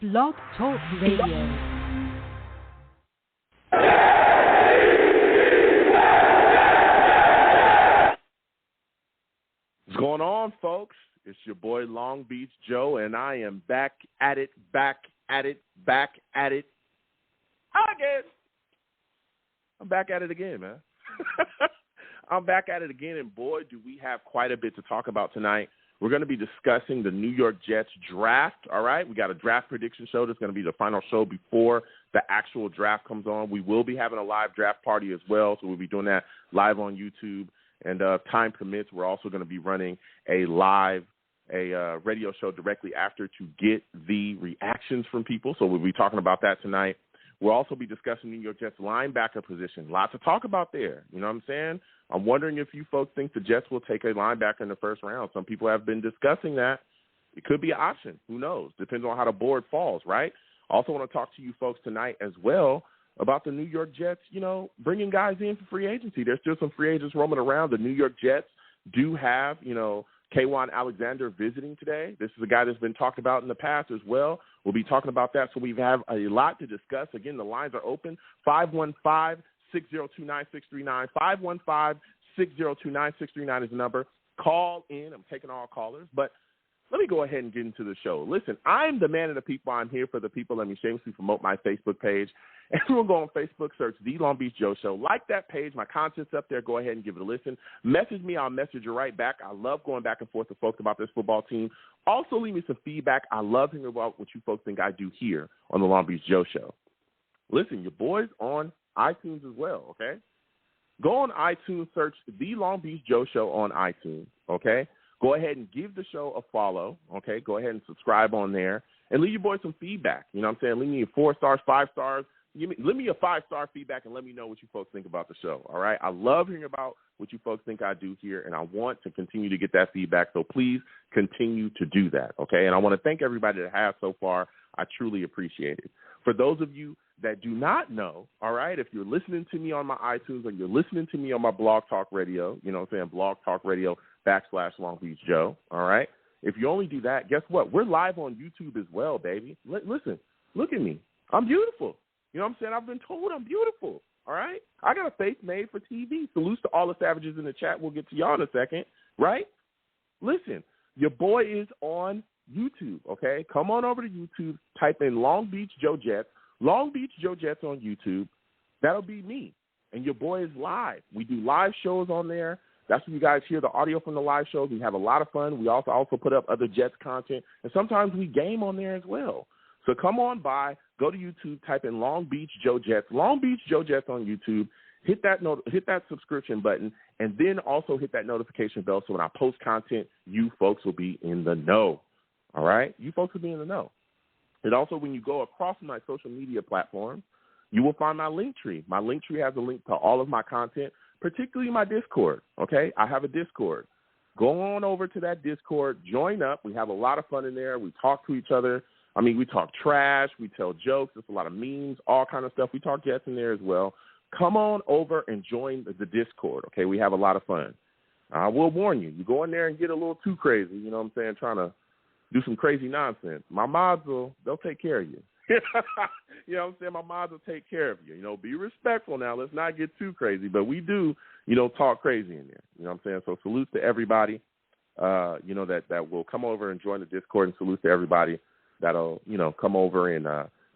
Blog Talk Radio. What's going on, folks? It's your boy Long Beach Joe, and I am back at it again. I'm back at it again, man. I'm back at it again, and boy, do we have quite a bit to talk about tonight. We're going to be discussing the New York Jets draft, all right? We got a draft prediction show that's going to be the final show before the actual draft comes on. We will be having a live draft party as well, so we'll be doing that live on YouTube. And if time permits, we're also going to be running a radio show directly after to get the reactions from people. So we'll be talking about that tonight. We'll also be discussing New York Jets linebacker position. Lots to talk about there. You know what I'm saying? I'm wondering if you folks think the Jets will take a linebacker in the first round. Some people have been discussing that. It could be an option. Who knows? Depends on how the board falls, right? Also want to talk to you folks tonight as well about the New York Jets, bringing guys in for free agency. There's still some free agents roaming around. The New York Jets do have, Kayvon Alexander visiting today. This is a guy that's been talked about in the past as well. We'll be talking about that. So we have a lot to discuss. Again, the lines are open. 515-602-9639. 515-602-9639 is the number. Call in. I'm taking all callers. But let me go ahead and get into the show. Listen, I'm the man of the people. I'm here for the people. Let me shamelessly promote my Facebook page. Everyone go on Facebook, search The Long Beach Joe Show. Like that page. My content's up there. Go ahead and give it a listen. Message me. I'll message you right back. I love going back and forth with folks about this football team. Also, leave me some feedback. I love hearing about what you folks think I do here on The Long Beach Joe Show. Listen, your boy's on iTunes as well, okay? Go on iTunes, search The Long Beach Joe Show on iTunes, okay? Go ahead and give the show a follow, okay? Go ahead and subscribe on there. And leave your boy some feedback. You know what I'm saying? Leave me 4 stars, 5 stars. Leave me a 5-star feedback and let me know what you folks think about the show, all right? I love hearing about what you folks think I do here, and I want to continue to get that feedback, so please continue to do that, okay? And I want to thank everybody that has so far. I truly appreciate it. For those of you that do not know, all right, if you're listening to me on my iTunes or you're listening to me on my Blog Talk Radio, you know what I'm saying, Blog Talk Radio /Long Beach Joe, all right? If you only do that, guess what? We're live on YouTube as well, baby. Listen, look at me. I'm beautiful. You know what I'm saying? I've been told I'm beautiful, all right? I got a face made for TV. Salutes to all the savages in the chat. We'll get to y'all in a second, right? Listen, your boy is on YouTube, okay? Come on over to YouTube. Type in Long Beach Joe Jets. Long Beach Joe Jets on YouTube. That'll be me. And your boy is live. We do live shows on there. That's when you guys hear the audio from the live shows. We have a lot of fun. We also put up other Jets content. And sometimes we game on there as well. So come on by, go to YouTube, type in Long Beach Joe Jets, Long Beach Joe Jets on YouTube, hit that subscription button, and then also hit that notification bell so when I post content, you folks will be in the know, all right? You folks will be in the know. And also when you go across my social media platforms, you will find my link tree. My link tree has a link to all of my content, particularly my Discord, okay? I have a Discord. Go on over to that Discord, join up. We have a lot of fun in there. We talk to each other. I mean, we talk trash, we tell jokes, there's a lot of memes, all kind of stuff. We talk Jets in there as well. Come on over and join the Discord, okay? We have a lot of fun. I will warn you, you go in there and get a little too crazy, you know what I'm saying, trying to do some crazy nonsense. My mods they'll take care of you. You know what I'm saying? My mods will take care of you. Be respectful now. Let's not get too crazy, but we do, talk crazy in there. You know what I'm saying? So salute to everybody, that will come over and join the Discord, and salute to everybody that'll, come over and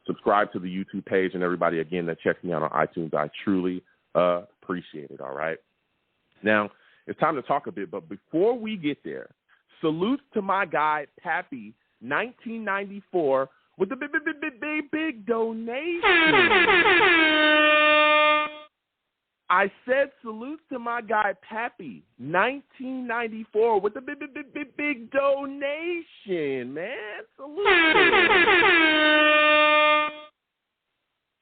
subscribe to the YouTube page, and everybody, again, that checks me out on iTunes. I truly appreciate it, all right? Now, it's time to talk a bit, but before we get there, salutes to my guy, Pappy, 1994, with the big donation. I said salutes to my guy, Pappy, 1994, with the big donation, man. Salute.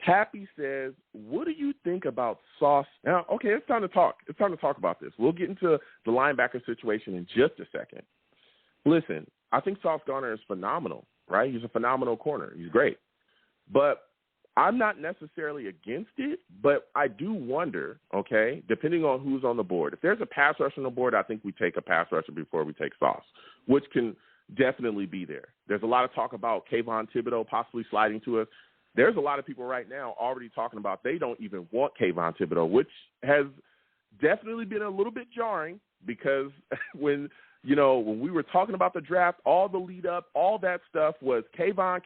Pappy says, what do you think about Sauce? Now, okay, it's time to talk. It's time to talk about this. We'll get into the linebacker situation in just a second. Listen, I think Sauce Gardner is phenomenal, right? He's a phenomenal corner. He's great. But I'm not necessarily against it, but I do wonder, okay, depending on who's on the board. If there's a pass rusher on the board, I think we take a pass rusher before we take Sauce, which can definitely be there. There's a lot of talk about Kayvon Thibodeau possibly sliding to us. There's a lot of people right now already talking about they don't even want Kayvon Thibodeau, which has definitely been a little bit jarring because when we were talking about the draft, all the lead up, all that stuff was Kayvon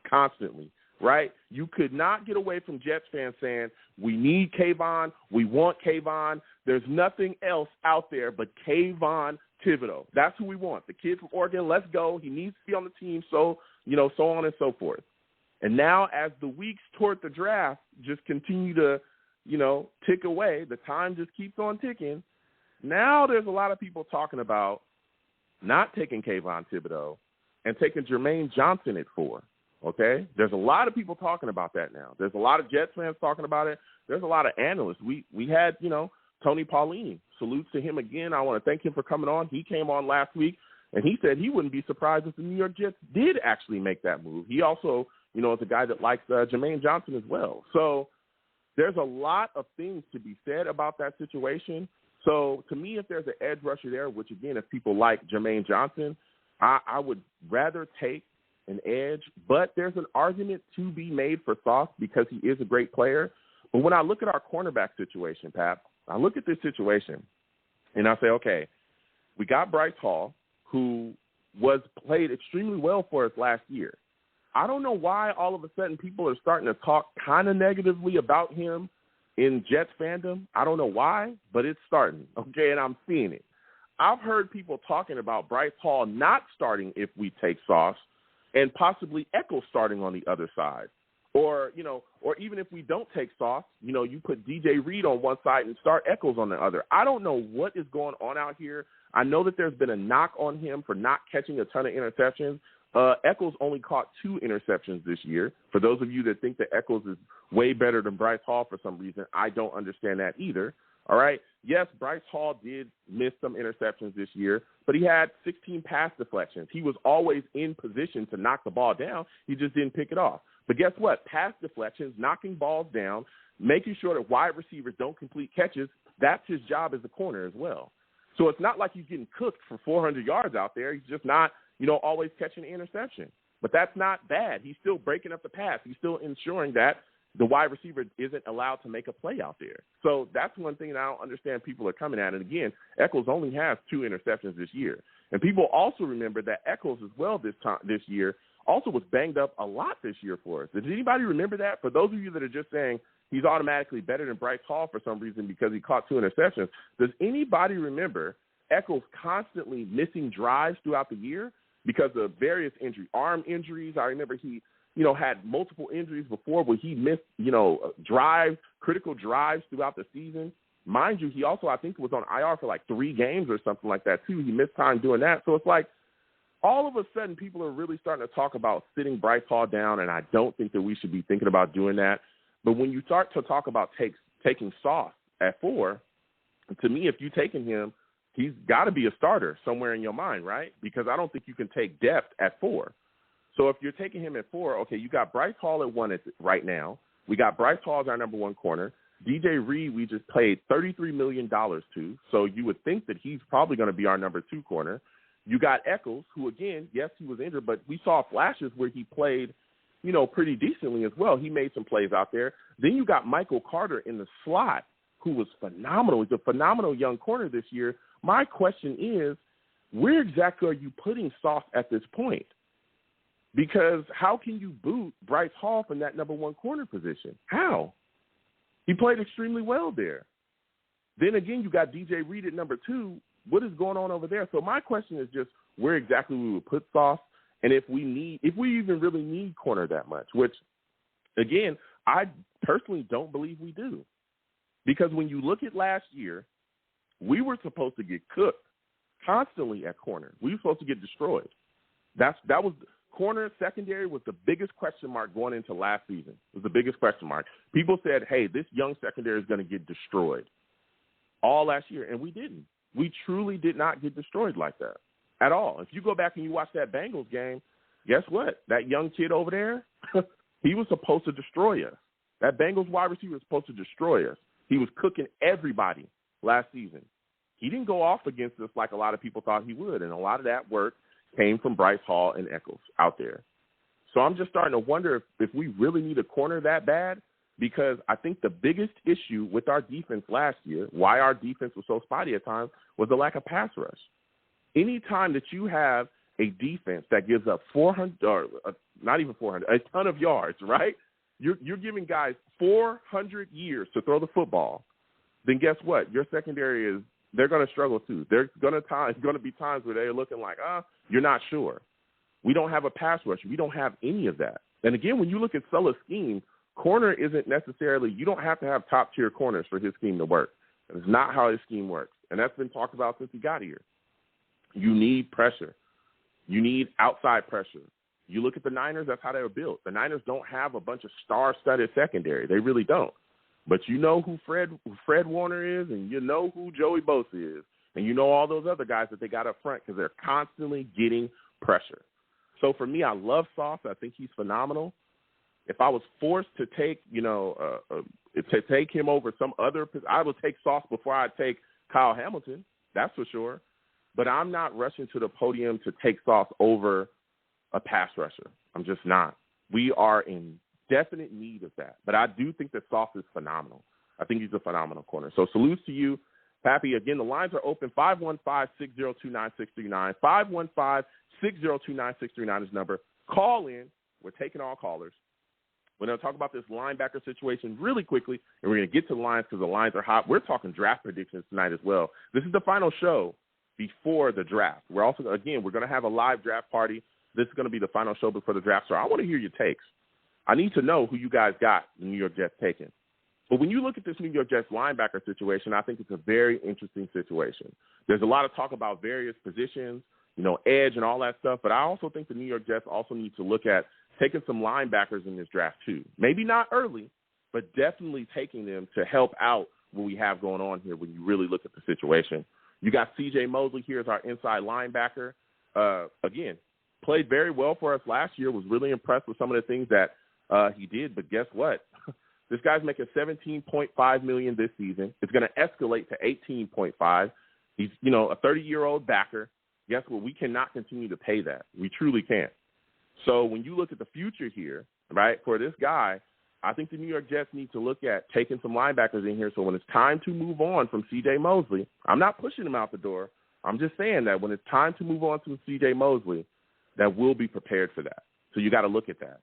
constantly, right? You could not get away from Jets fans saying, we need Kayvon, we want Kayvon. There's nothing else out there but Kayvon Thibodeau. That's who we want. The kid from Oregon, let's go. He needs to be on the team, so on and so forth. And now as the weeks toward the draft just continue to, tick away, the time just keeps on ticking. Now there's a lot of people talking about not taking Kayvon Thibodeau and taking Jermaine Johnson at 4, okay? There's a lot of people talking about that now. There's a lot of Jets fans talking about it. There's a lot of analysts. We had, Tony Paulini. Salutes to him again. I want to thank him for coming on. He came on last week, and he said he wouldn't be surprised if the New York Jets did actually make that move. He also, is a guy that likes Jermaine Johnson as well. So there's a lot of things to be said about that situation. So to me, if there's an edge rusher there, which, again, if people like Jermaine Johnson, I would rather take an edge. But there's an argument to be made for Sauce because he is a great player. But when I look at our cornerback situation, Pat, I look at this situation and I say, okay, we got Bryce Hall, who played extremely well for us last year. I don't know why all of a sudden people are starting to talk kind of negatively about him in Jets fandom. I don't know why, but it's starting, okay, and I'm seeing it. I've heard people talking about Bryce Hall not starting if we take Sauce and possibly Echols starting on the other side. Or even if we don't take Sauce, you put DJ Reed on one side and start Echols on the other. I don't know what is going on out here. I know that there's been a knock on him for not catching a ton of interceptions. Echols only caught 2 interceptions this year. For those of you that think that Echols is way better than Bryce Hall for some reason, I don't understand that either. All right. Yes, Bryce Hall did miss some interceptions this year, but he had 16 pass deflections. He was always in position to knock the ball down. He just didn't pick it off. But guess what? Pass deflections, knocking balls down, making sure that wide receivers don't complete catches, that's his job as a corner as well. So it's not like he's getting cooked for 400 yards out there. He's just not, always catching an interception. But that's not bad. He's still breaking up the pass. He's still ensuring that the wide receiver isn't allowed to make a play out there. So that's one thing that I don't understand people are coming at. And, again, Echols only has 2 interceptions this year. And people also remember that Echols as well this year also was banged up a lot this year for us. Does anybody remember that? For those of you that are just saying he's automatically better than Bryce Hall for some reason because he caught 2 interceptions, does anybody remember Echols constantly missing drives throughout the year because of various injuries, arm injuries? I remember he had multiple injuries before where he missed, drives, critical drives throughout the season. Mind you, he also, I think, was on IR for like 3 games or something like that, too. He missed time doing that. So it's like all of a sudden people are really starting to talk about sitting Bryce Hall down, and I don't think that we should be thinking about doing that. But when you start to talk about taking Sauce at 4, to me, if you're taking him, he's got to be a starter somewhere in your mind, right? Because I don't think you can take depth at 4. So if you're taking him at 4, okay, you got Bryce Hall at 1 right now. We got Bryce Hall as our number 1 corner. DJ Reed, we just paid $33 million to, so you would think that he's probably going to be our number 2 corner. You got Echols, who, again, yes, he was injured, but we saw flashes where he played, pretty decently as well. He made some plays out there. Then you got Michael Carter in the slot, who was phenomenal. He's a phenomenal young corner this year. My question is, where exactly are you putting Sauce at this point? Because how can you boot Bryce Hall from that number 1 corner position? How? He played extremely well there. Then again, you got DJ Reed at number 2. What is going on over there? So my question is just where exactly we would put Sauce, and if we even really need corner that much, which, again, I personally don't believe we do. Because when you look at last year, we were supposed to get cooked constantly at corner. We were supposed to get destroyed. That was corner secondary was the biggest question mark going into last season. It was the biggest question mark. People said, hey, this young secondary is going to get destroyed all last year, and we didn't. We truly did not get destroyed like that at all. If you go back and you watch that Bengals game, guess what? That young kid over there, he was supposed to destroy us. That Bengals wide receiver was supposed to destroy us. He was cooking everybody last season. he didn't go off against us like a lot of people thought he would, and a lot of that work came from Bryce Hall and Echols out there. So I'm just starting to wonder if we really need a corner that bad, because I think the biggest issue with our defense last year, why our defense was so spotty at times, was the lack of pass rush. Anytime that you have a defense that gives up 400, or not even 400, a ton of yards, right? You're giving guys 400 years to throw the football, then guess what? Your secondary they're going to struggle too. There's going to be times where they're looking like, you're not sure. We don't have a pass rush. We don't have any of that. And again, when you look at Sulla's scheme, corner isn't necessarily, you don't have to have top-tier corners for his scheme to work. That's not how his scheme works. And that's been talked about since he got here. You need pressure. You need outside pressure. You look at the Niners, that's how they were built. The Niners don't have a bunch of star-studded secondary. They really don't. But you know who Fred Warner is, and you know who Joey Bosa is, and you know all those other guys that they got up front because they're constantly getting pressure. So for me, I love Sauce. I think he's phenomenal. If I was forced to take, to take him over some other, I would take Sauce before I take Kyle Hamilton. That's for sure. But I'm not rushing to the podium to take Sauce over a pass rusher. I'm just not. We are in definite need of that. But I do think that Sauce is phenomenal. I think he's a phenomenal corner. So salutes to you, Pappy. Again, the lines are open. 515-602-9639. 515-602-9639 is number. Call in. We're taking all callers. We're going to talk about this linebacker situation really quickly, and we're going to get to the lines because the lines are hot. We're talking draft predictions tonight as well. This is the final show before the draft. We're also, again, we're going to have a live draft party. This is going to be the final show before the draft, so I want to hear your takes. I need to know who you guys got the New York Jets taking. But when you look at this New York Jets linebacker situation, I think it's a very interesting situation. There's a lot of talk about various positions, edge and all that stuff, but I also think the New York Jets also need to look at taking some linebackers in this draft too. Maybe not early, but definitely taking them to help out what we have going on here when you really look at the situation. You got C.J. Mosley here as our inside linebacker. Again, played very well for us last year, was really impressed with some of the things that he did, but guess what? This guy's making $17.5 million this season. It's going to escalate to $18.5. He's, a 30-year-old backer. Guess what? We cannot continue to pay that. We truly can't. So when you look at the future here, right, for this guy, I think the New York Jets need to look at taking some linebackers in here. So when it's time to move on from C.J. Mosley, I'm not pushing him out the door. I'm just saying that when it's time to move on to C.J. Mosley, that we'll be prepared for that. So you got to look at that.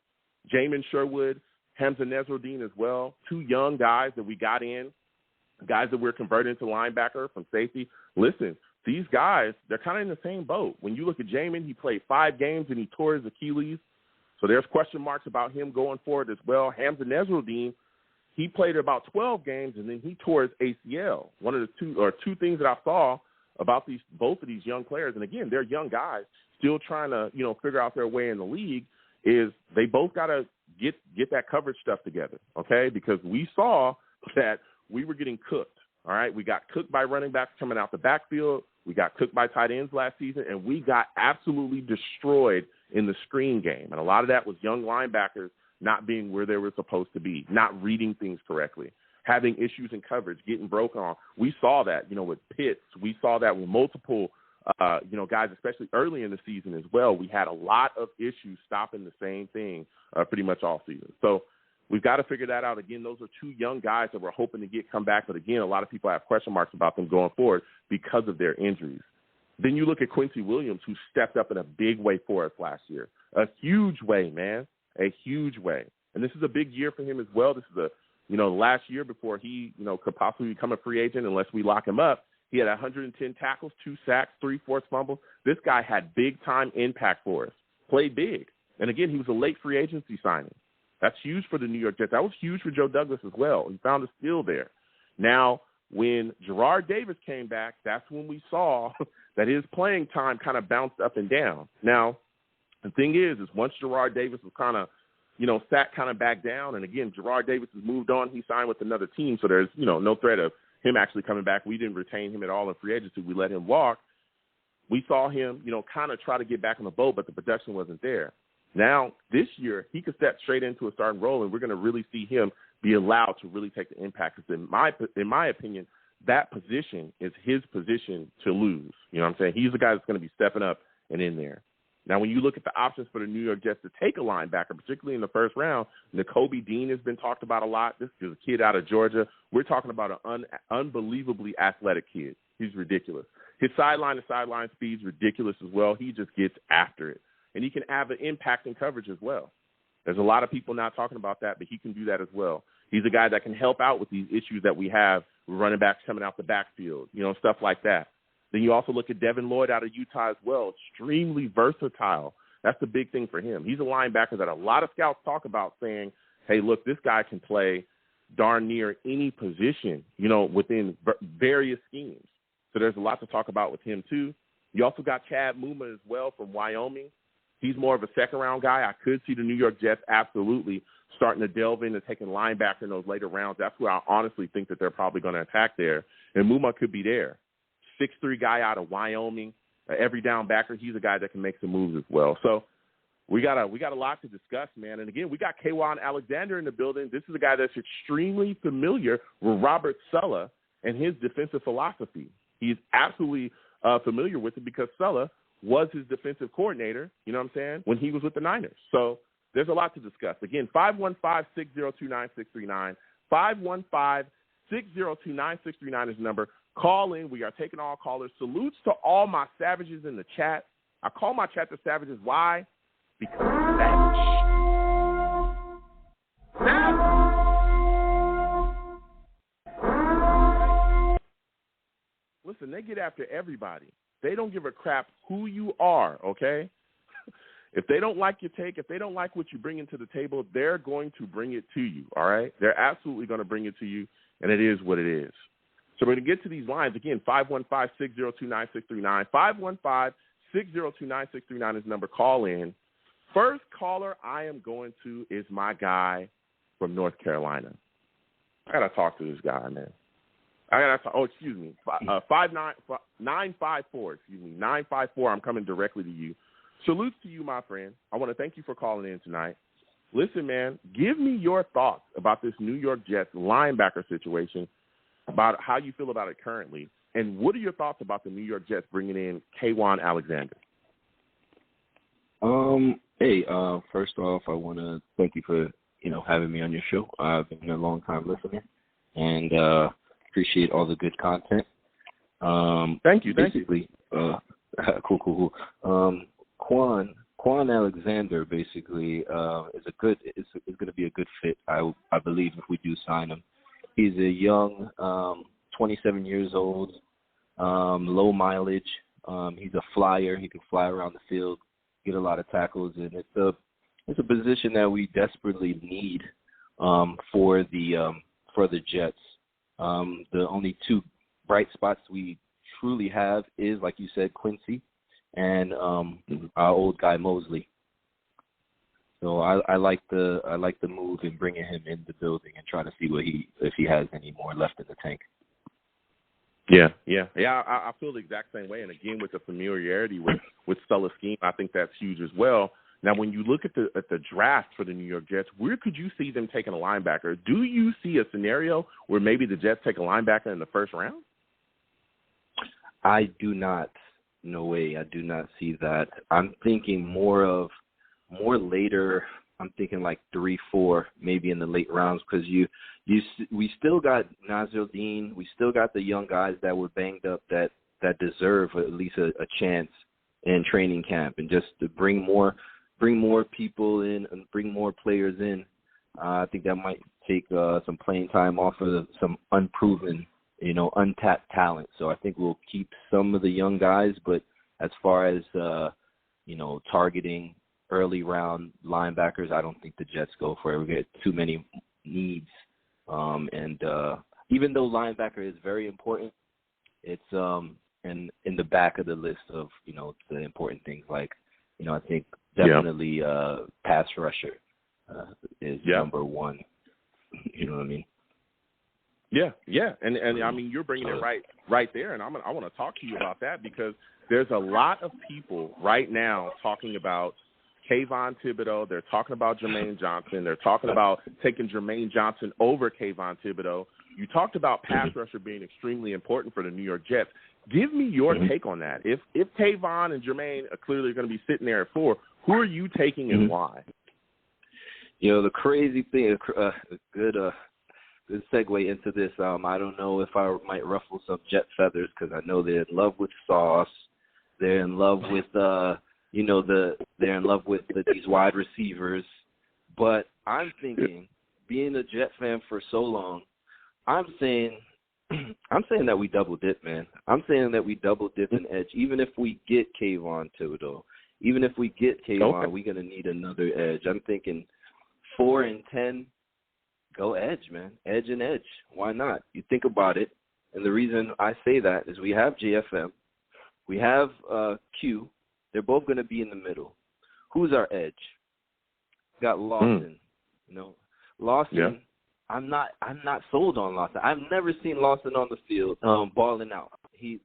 Jamin Sherwood, Hamza Nasruddin as well, two young guys that we got in, guys that we're converting to linebacker from safety. Listen, these guys, they're kind of in the same boat. When you look at Jamin, he played 5 games and he tore his Achilles. So there's question marks about him going forward as well. Hamza Nasruddin, he played about 12 games and then he tore his ACL. One of the two things that I saw about both of these young players, and again, they're young guys still trying to, figure out their way in the league, is they both got to get that coverage stuff together, okay? Because we saw that we were getting cooked, all right? We got cooked by running backs coming out the backfield. We got cooked by tight ends last season, and we got absolutely destroyed in the screen game. And a lot of that was young linebackers not being where they were supposed to be, not reading things correctly, having issues in coverage, getting broken on. We saw that, with Pitts. We saw that with multiple guys, especially early in the season as well. We had a lot of issues stopping the same thing pretty much all season. So we've got to figure that out. Again, those are two young guys that we're hoping to come back. But, again, a lot of people have question marks about them going forward because of their injuries. Then you look at Quincy Williams, who stepped up in a big way for us last year. A huge way, man, a huge way. And this is a big year for him as well. This is the last year before he, could possibly become a free agent unless we lock him up. He had 110 tackles, 2 sacks, 3 forced fumbles. This guy had big-time impact for us, played big. And, again, he was a late free agency signing. That's huge for the New York Jets. That was huge for Joe Douglas as well. He found a steal there. Now, when Gerard Davis came back, that's when we saw that his playing time kind of bounced up and down. Now, the thing is once Gerard Davis was kind of, sat kind of back down, and, again, Gerard Davis has moved on. He signed with another team, so there's, no threat of him actually coming back. We didn't retain him at all in free agency. We let him walk. We saw him, kind of try to get back on the boat, but the production wasn't there. Now, this year, he could step straight into a starting role, and we're going to really see him be allowed to really take the impact. Because in my opinion, that position is his position to lose. You know what I'm saying? He's the guy that's going to be stepping up and in there. Now, when you look at the options for the New York Jets to take a linebacker, particularly in the first round, Nakobe Dean has been talked about a lot. This is a kid out of Georgia. We're talking about an unbelievably athletic kid. He's ridiculous. His sideline-to-sideline speed is ridiculous as well. He just gets after it. And he can have an impact in coverage as well. There's a lot of people not talking about that, but he can do that as well. He's a guy that can help out with these issues that we have with running backs coming out the backfield, stuff like that. Then you also look at Devin Lloyd out of Utah as well, extremely versatile. That's the big thing for him. He's a linebacker that a lot of scouts talk about saying, hey, look, this guy can play darn near any position, within various schemes. So there's a lot to talk about with him too. You also got Chad Muma as well from Wyoming. He's more of a second-round guy. I could see the New York Jets absolutely starting to delve into taking linebacker in those later rounds. That's where I honestly think that they're probably going to attack there. And Muma could be there. 6'3" guy out of Wyoming, every down backer. He's a guy that can make some moves as well. So we got a lot to discuss, man. And, again, we got Kayvon Alexander in the building. This is a guy that's extremely familiar with Robert Saleh and his defensive philosophy. He's absolutely familiar with it because Saleh was his defensive coordinator, when he was with the Niners. So there's a lot to discuss. Again, 515-602-9639. 515-602-9639 is the number. Call in. We are taking all callers. Salutes to all my savages in the chat. I call my chat the savages. Why? Because they're savage. Listen, they get after everybody. They don't give a crap who you are, okay? If they don't like your take, if they don't like what you bring into the table, they're going to bring it to you, all right? They're absolutely going to bring it to you, and it is what it is. So we're going to get to these lines. Again, 515-602-9639. 515-602-9639 is the number. Call in. First caller I am going to is my guy from North Carolina. I got to talk to this guy, man. Excuse me. 954, 954. I'm coming directly to you. Salutes to you, my friend. I want to thank you for calling in tonight. Listen, man, give me your thoughts about this New York Jets linebacker situation, about how you feel about it currently, and what are your thoughts about the New York Jets bringing in Kayvon Alexander? First off, I want to thank you for, having me on your show. I've been a long-time listener, and appreciate all the good content. Thank you. Cool. Quan Alexander basically is going to be a good fit. I believe if we do sign him. He's a young, 27 years old, low mileage. He's a flyer. He can fly around the field, get a lot of tackles, and it's a position that we desperately need for the Jets. The only two bright spots we truly have is, like you said, Quincy and our old guy Mosley. So I like the move in bringing him in the building and trying to see if he has any more left in the tank. Yeah. I feel the exact same way. And again, with the familiarity with Saleh's scheme, I think that's huge as well. Now, when you look at the draft for the New York Jets, where could you see them taking a linebacker? Do you see a scenario where maybe the Jets take a linebacker in the first round? I do not. No way. I do not see that. I'm thinking more later. I'm thinking like 3-4, maybe in the late rounds, because we still got Nazir Dean. We still got the young guys that were banged up that deserve at least a chance in training camp, and just to bring more people in and bring more players in. I think that might take some playing time off of some unproven, untapped talent. So I think we'll keep some of the young guys, but as far as targeting early round linebackers, I don't think the Jets go for it. We get too many needs, and even though linebacker is very important, it's in the back of the list of the important things. Like I think definitely pass rusher is number one. You know what I mean? Yeah, and I mean you're bringing it right there, and I want to talk to you about that because there's a lot of people right now talking about Kayvon Thibodeau. They're talking about Jermaine Johnson. They're talking about taking Jermaine Johnson over Kayvon Thibodeau. You talked about pass rusher being extremely important for the New York Jets. Give me your take on that. If Kayvon and Jermaine are clearly going to be sitting there at 4, who are you taking and why? You know, the crazy thing, good segue into this. I don't know if I might ruffle some Jet feathers because I know they're in love with Sauce. They're in love with, they're in love with these wide receivers. But I'm thinking, being a Jet fan for so long, I'm saying that we double dip, man. I'm saying that we double dip in edge. Even if we get Kayvon Thibodeau, even if we get Kayvon, we're going to need another edge. I'm thinking 4 and 10, go edge, man. Edge and edge. Why not? You think about it. And the reason I say that is we have JFM. We have Q. They're both going to be in the middle. Who's our edge? Got Lawson. Lawson. Yeah. I'm not sold on Lawson. I've never seen Lawson on the field balling out. His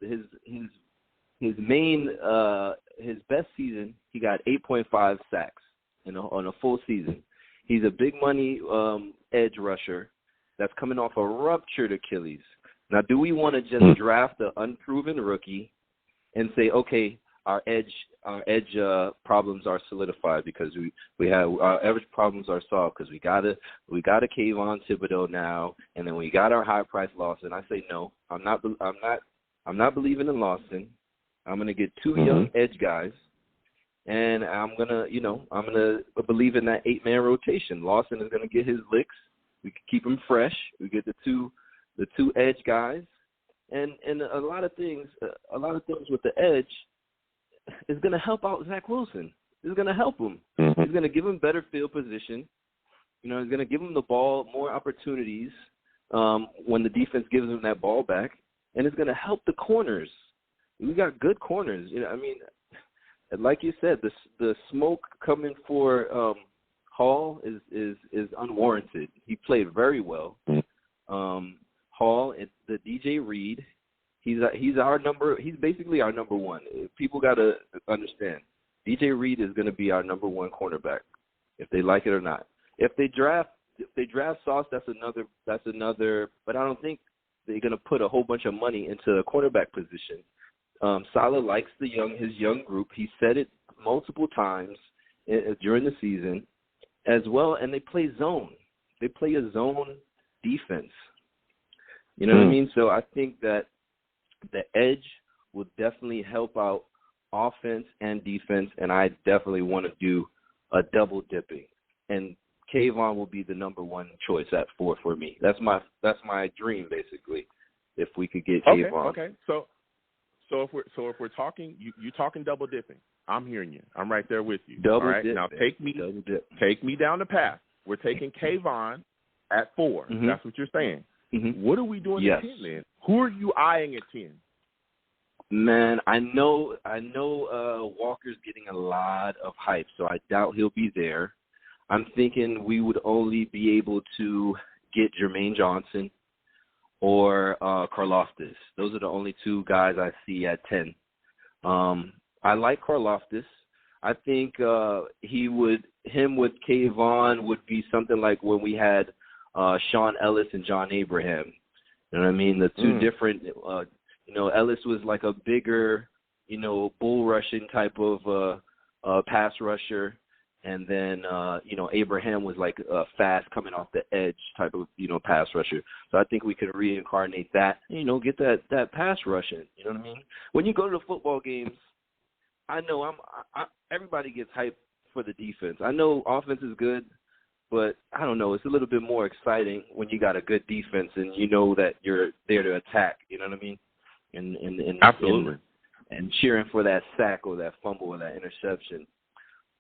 best season, he got 8.5 sacks on a full season. He's a big money edge rusher that's coming off a ruptured Achilles. Now, do we want to just draft an unproven rookie and say, okay, our edge problems are solidified because we have our edge problems are solved because we got a Kayvon Thibodeau now, and then we got our high price Lawson? I say no. I'm not believing in Lawson. I'm gonna get 2 young edge guys, and I'm gonna believe in that 8-man rotation. Lawson is gonna get his licks. We can keep him fresh. We get the two edge guys, and a lot of things with the edge is going to help out Zach Wilson. It's going to help him. It's going to give him better field position. It's going to give him the ball, more opportunities when the defense gives him that ball back, and it's going to help the corners. We got good corners. Like you said, the smoke coming for Hall is unwarranted. He played very well. Hall, the DJ Reed. He's basically our number one. People got to understand. DJ Reed is going to be our number one cornerback, if they like it or not. If they draft Sauce, that's another. But I don't think they're going to put a whole bunch of money into the cornerback position. Saleh likes his young group. He said it multiple times during the season, as well. And they play zone. They play a zone defense. You know what I mean? So I think that the edge will definitely help out offense and defense, and I definitely want to do a double dipping. And Kayvon will be the number one choice at 4 for me. That's my dream, basically, if we could get Kayvon. Okay. So if we're talking, you talking double dipping. I'm hearing you. I'm right there with you. Double dip. Now take me down the path. We're taking Kayvon at 4. That's what you're saying. What are we doing at 10 then? Who are you eyeing at 10? Man, I know Walker's getting a lot of hype, so I doubt he'll be there. I'm thinking we would only be able to get Jermaine Johnson or Karlaftis. Those are the only 2 guys I see at 10. I like Karlaftis. I think him with Kayvon would be something like when we had Sean Ellis and John Abraham. You know what I mean? The 2 different, Ellis was like a bigger, bull rushing type of pass rusher. And then, Abraham was like fast coming off the edge type of, pass rusher. So I think we could reincarnate that, get that pass rushing. You know what I mean? When you go to the football games, I know everybody gets hyped for the defense. I know offense is good, but I don't know. It's a little bit more exciting when you got a good defense and you know that you're there to attack. You know what I mean? And absolutely. And cheering for that sack or that fumble or that interception.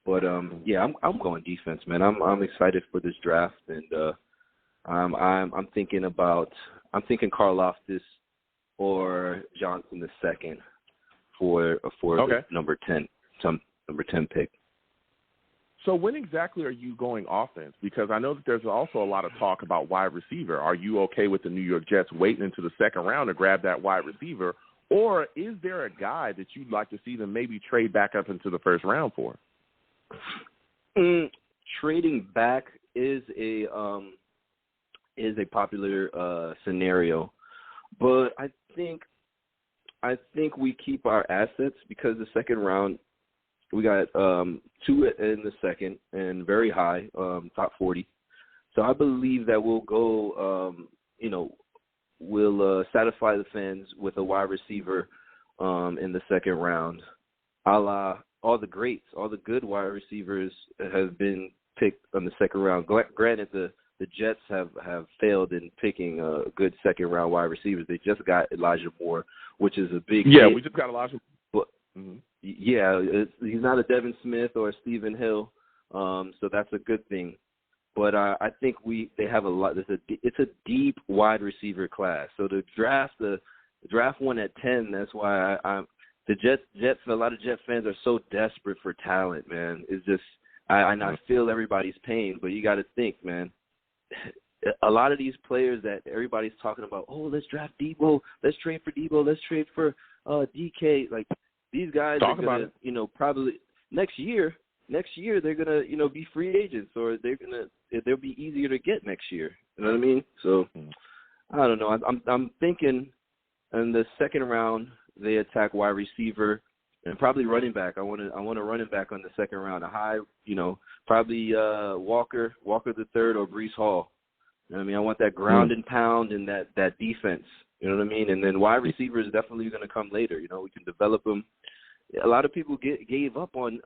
But yeah, I'm going defense, man. I'm excited for this draft, and I'm thinking Karlaftis or Johnson the second for the number 10 pick. So when exactly are you going offense? Because I know that there's also a lot of talk about wide receiver. Are you okay with the New York Jets waiting into the second round to grab that wide receiver? Or is there a guy that you'd like to see them maybe trade back up into the first round for? Trading back is a is a popular scenario. But I think we keep our assets because the second round, we got 2 in the second and very high, top 40. So I believe that we'll go, we'll satisfy the fans with a wide receiver in the second round. A la all the greats, all the good wide receivers have been picked on the second round. Granted, the Jets have failed in picking good second-round wide receivers. They just got Elijah Moore, which is a big hit. We just got Elijah Moore. He's not a Devin Smith or a Stephen Hill, so that's a good thing. But I think they have a lot. It's a deep wide receiver class. So the draft one at 10. That's why the Jets. A lot of Jet fans are so desperate for talent, man. It's just I feel everybody's pain, but you got to think, man. A lot of these players that everybody's talking about, let's draft Debo, let's trade for Debo, let's trade for DK. Like these guys are gonna, probably next year they're gonna, be free agents, or they'll be easier to get next year. You know what I mean? So I don't know. I'm thinking in the second round they attack wide receiver and probably running back. I want a running back on the second round, a high, probably Walker the third or Breece Hall. You know what I mean? I want that ground and pound and that defense. You know what I mean? And then wide receiver is definitely going to come later. We can develop them. A lot of people gave up on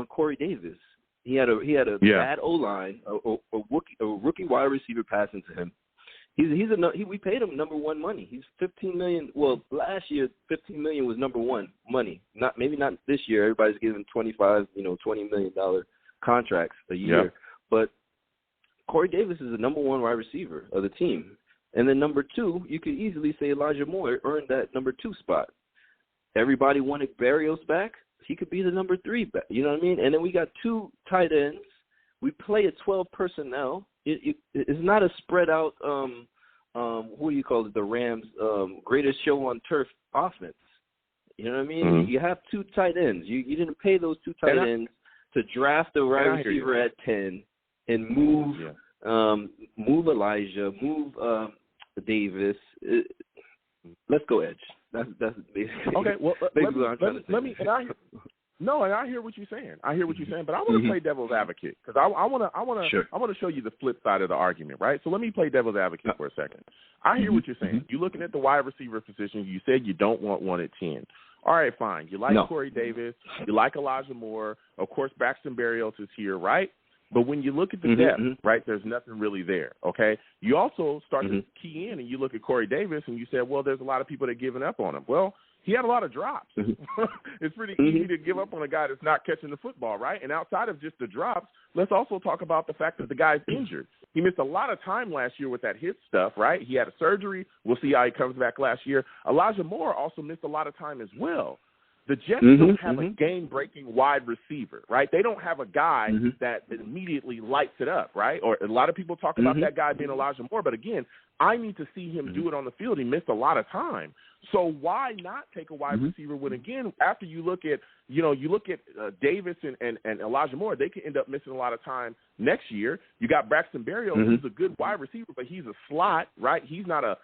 Corey Davis. He had a bad O-line, a rookie wide receiver passing to him. We paid him number one money. He's $15 million. Well, last year $15 million was number one money. Maybe not this year. Everybody's giving $20 million contracts a year. Yeah. But Corey Davis is the number one wide receiver of the team. And then number two, you could easily say Elijah Moore earned that number 2 spot. Everybody wanted Barrios back. He could be the number 3 back. You know what I mean? And then we got 2 tight ends. We play a 12 personnel. It's not a spread out, what do you call it, the Rams' greatest show on turf offense. You know what I mean? Mm-hmm. You have 2 tight ends. You didn't pay those 2 tight ends to draft a wide receiver at 10 and move Elijah, move Davis. Let's go edge. That's basically okay. Well, I hear what you're saying. But I want to play devil's advocate because I want to show you the flip side of the argument, right? So let me play devil's advocate for a second. I hear what you're saying. You're looking at the wide receiver position. You said you don't want one at 10. All right, fine. You like Corey Davis. You like Elijah Moore. Of course, Braxton Berrios is here, right? But when you look at the depth, right, there's nothing really there, okay? You also start to key in and you look at Corey Davis and you say, well, there's a lot of people that are giving up on him. Well, he had a lot of drops. It's pretty easy to give up on a guy that's not catching the football, right? And outside of just the drops, let's also talk about the fact that the guy's injured. He missed a lot of time last year with that hip stuff, right? He had a surgery. We'll see how he comes back last year. Elijah Moore also missed a lot of time as well. The Jets don't have a game-breaking wide receiver, right? They don't have a guy that immediately lights it up, right? Or a lot of people talk about that guy being Elijah Moore, but again, I need to see him do it on the field. He missed a lot of time. So why not take a wide receiver when, again, after you look at, Davis and Elijah Moore, they could end up missing a lot of time next year. You got Braxton Berrios, who's a good wide receiver, but he's a slot, right? He's not a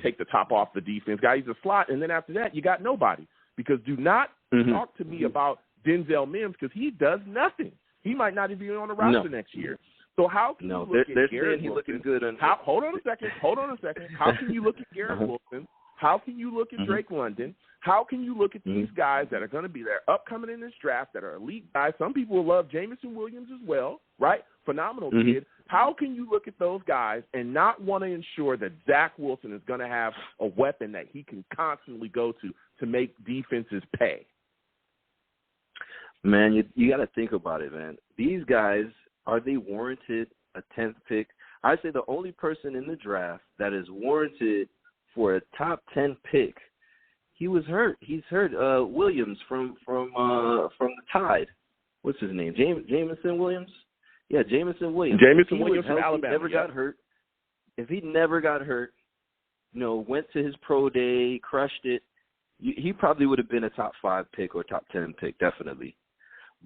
take the top off the defense guy. He's a slot, and then after that, you got nobody. Because do not talk to me about Denzel Mims because he does nothing. He might not even be on the roster next year. So how can you look at Garrett Wilson? He's looking good. Hold on a second. How can you look at Garrett Wilson? How can you look at Drake London? How can you look at these guys that are going to be there upcoming in this draft that are elite guys? Some people will love Jamison Williams as well, right? Phenomenal kid. How can you look at those guys and not want to ensure that Zach Wilson is going to have a weapon that he can constantly go to make defenses pay? Man, you got to think about it, man. These guys, are they warranted a 10th pick? I'd say the only person in the draft that is warranted for a top 10 pick, he was hurt. He's hurt. Williams from the Tide. What's his name? Jamison Williams? Yeah, Jamison Williams. Jamison Williams from Alabama. Never got hurt. If he never got hurt, went to his pro day, crushed it, he probably would have been a top 5 pick or top 10 pick, definitely.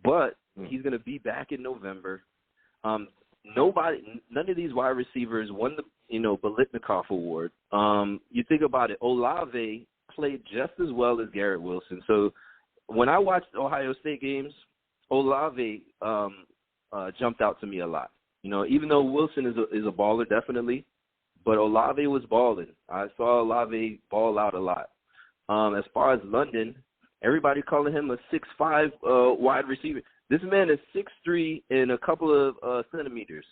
But he's going to be back in November. none of these wide receivers won the, Biletnikoff Award. You think about it, Olave played just as well as Garrett Wilson. So when I watched Ohio State games, Olave jumped out to me a lot. Even though Wilson is a baller, definitely, but Olave was balling. I saw Olave ball out a lot. As far as London, everybody calling him a 6'5" wide receiver. This man is 6'3" and a couple of centimeters.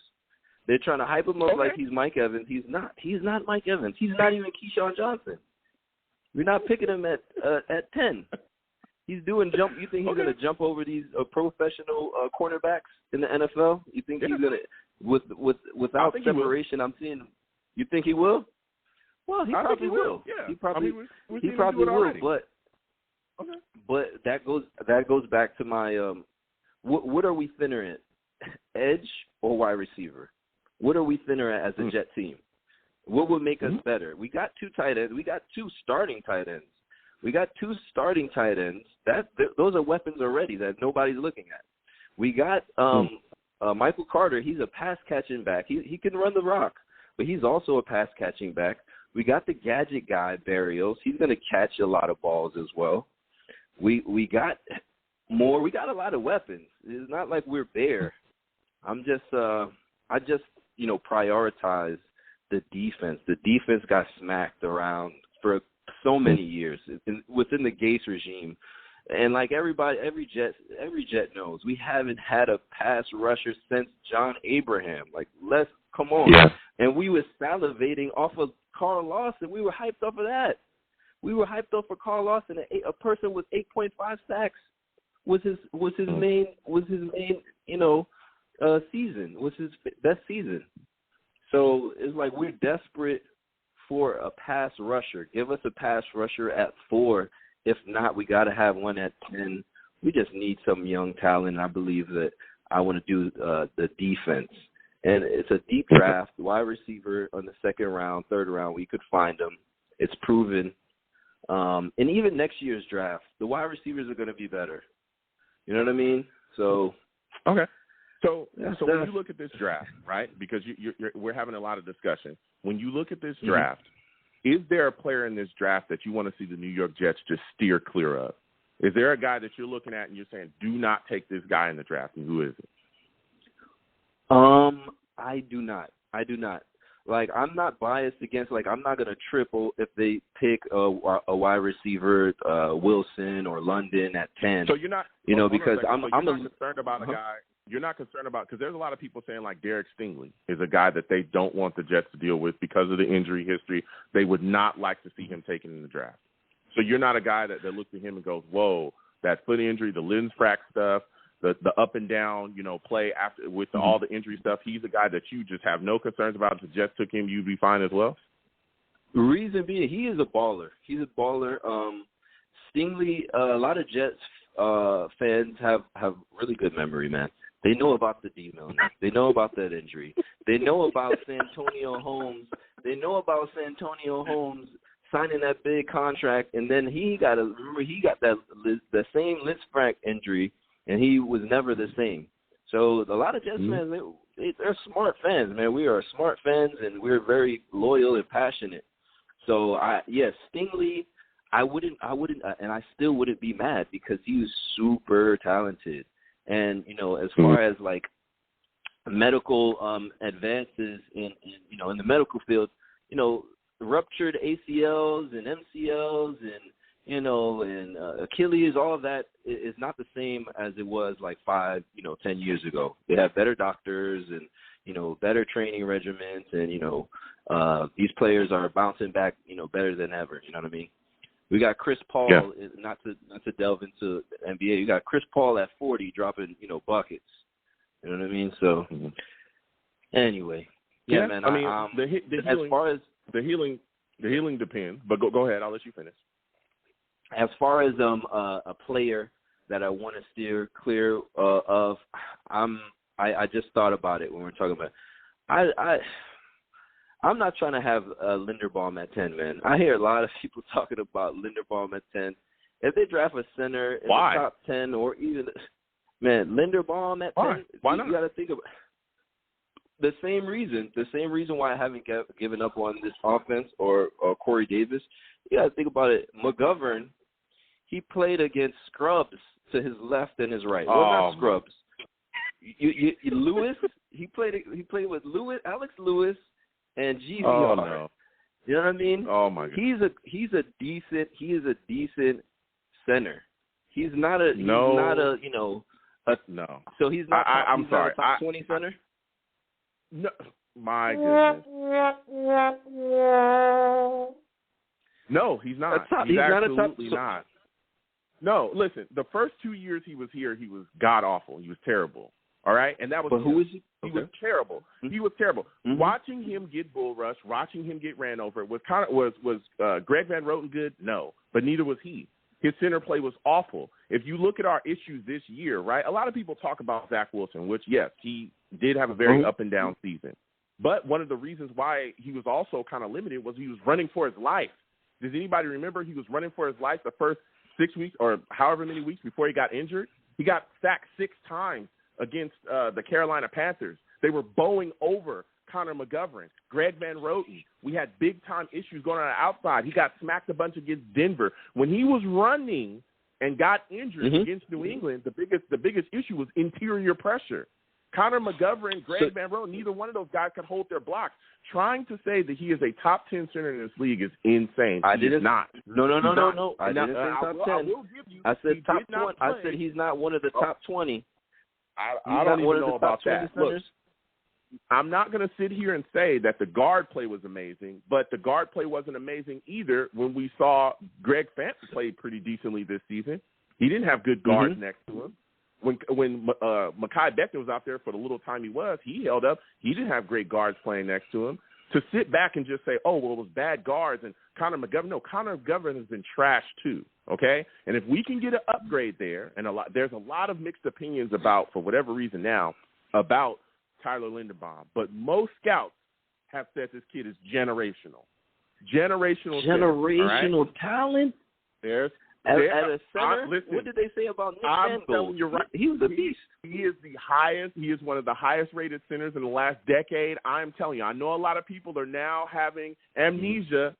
They're trying to hype him up like he's Mike Evans. He's not. He's not Mike Evans. He's not even Keyshawn Johnson. We're not picking him at 10. He's doing jump. You think he's going to jump over these professional cornerbacks in the NFL? You think he's going to, without separation? I'm seeing. You think he will? Well, he probably will. Yeah. He probably will. But that goes back to my what are we thinner at? Edge or wide receiver? What are we thinner at as a Jet team? What would make us better? We got 2 tight ends. We got 2 starting tight ends. Those are weapons already that nobody's looking at. We got Michael Carter. He's a pass-catching back. He can run the rock, but he's also a pass-catching back. We got the gadget guy, Barrios. He's going to catch a lot of balls as well. We got more. We got a lot of weapons. It's not like we're bare. I just prioritize the defense. The defense got smacked around for so many years within the Gase regime. And like every Jet knows, we haven't had a pass rusher since John Abraham. Like, come on. Yeah. And we were salivating off of Carl Lawson. We were hyped off of that. We were hyped up for Carl Lawson. A person with 8.5 sacks was his main season. Was his best season. So it's like we're desperate for a pass rusher. Give us a pass rusher at 4. If not, we got to have one at 10. We just need some young talent. I believe that I want to do the defense. And it's a deep draft, wide receiver on the 2nd round, 3rd round. We could find them. It's proven. And even next year's draft, the wide receivers are going to be better. You know what I mean? So okay. So when you look at this draft, right? Because we're having a lot of discussion. When you look at this draft, is there a player in this draft that you want to see the New York Jets just steer clear of? Is there a guy that you're looking at and you're saying, do not take this guy in the draft? And who is it? I do not. Like, I'm not biased against, like, I'm not going to triple if they pick a wide receiver, Wilson or London at 10. So you're not, because I'm not concerned about a guy. You're not concerned about, because there's a lot of people saying, like, Derek Stingley is a guy that they don't want the Jets to deal with because of the injury history. They would not like to see him taken in the draft. So you're not a guy that looks at him and goes, whoa, that foot injury, the lens frac stuff, the up and down, play after with all the injury stuff. He's a guy that you just have no concerns about. If the Jets took him, you'd be fine as well. The reason being, he is a baller. He's a baller. Stingley, a lot of Jets fans have really good memory, man. They know about the D-Mill. They know about that injury. They know about Santonio Holmes. They know about Santonio Holmes signing that big contract, and then he got the same Litzfrank injury, and he was never the same. So a lot of Jets fans, they're smart fans, man. We are smart fans, and we're very loyal and passionate. So Stingley, I wouldn't, and I still wouldn't be mad because he was super talented. And, as far as, like, medical advances in the medical field, ruptured ACLs and MCLs and Achilles, all of that is not the same as it was like 5, 10 years ago. They have better doctors and, better training regimens and, these players are bouncing back, better than ever. You know what I mean? We got Chris Paul, not to delve into the NBA. You got Chris Paul at 40 dropping, buckets. You know what I mean? So, anyway, man. I mean, the healing, as far as the healing depends. But go ahead. I'll let you finish. As far as a player that I want to steer clear of, I just thought about it when we're talking about. I'm not trying to have Linderbaum at 10, man. I hear a lot of people talking about Linderbaum at 10. If they draft a center in the top 10 or even – man, Linderbaum at 10? Why not? You got to think about the same reason why I haven't given up on this offense or Corey Davis. You got to think about it. McGovern, he played against scrubs to his left and his right. Well, not scrubs. You Lewis, he played with Alex Lewis and GVR. Oh, no. You know what I mean? Oh my God. He is a decent center. He's not a no. So he's not. I'm sorry. Not a top 20 center. No, my goodness. No, he's not. He's absolutely not. No, listen. The first 2 years he was here, he was god awful. He was terrible. All right, and that was. But who was he? He was terrible. Mm-hmm. He was terrible. Mm-hmm. Watching him get bull rushed, watching him get ran over was Greg Van Roten good? No, but neither was he. His center play was awful. If you look at our issues this year, right, a lot of people talk about Zach Wilson, which, yes, he did have a very up and down season. But one of the reasons why he was also kind of limited was he was running for his life. Does anybody remember he was running for his life the first 6 weeks or however many weeks before he got injured? He got sacked 6 times against the Carolina Panthers. They were bowing over Connor McGovern, Greg Van Roten. We had big-time issues going on the outside. He got smacked a bunch against Denver. When he was running and got injured against New England, the biggest issue was interior pressure. Connor McGovern, Greg Van Roten, neither one of those guys could hold their blocks. Trying to say that he is a top 10 center in this league is insane. I didn't. Not. No. I didn't say top 10. I will give you. I said top 20. I said he's not one of the top 20. I don't even know about that. Look, I'm not going to sit here and say that the guard play was amazing, but the guard play wasn't amazing either when we saw Greg Fant play pretty decently this season. He didn't have good guards next to him. When Mekhi Becton was out there for the little time he held up. He didn't have great guards playing next to him. To sit back and just say, oh, well, it was bad guards and Connor McGovern. No, Connor McGovern has been trashed too, okay? And if we can get an upgrade there, and there's a lot of mixed opinions about, for whatever reason now, about Tyler Linderbaum. But most scouts have said this kid is generational. Generational talent? At a center, what did they say about Nick I'm telling you, right, he was a beast. He is the highest. He is one of the highest rated centers in the last decade. I'm telling you, I know a lot of people are now having amnesia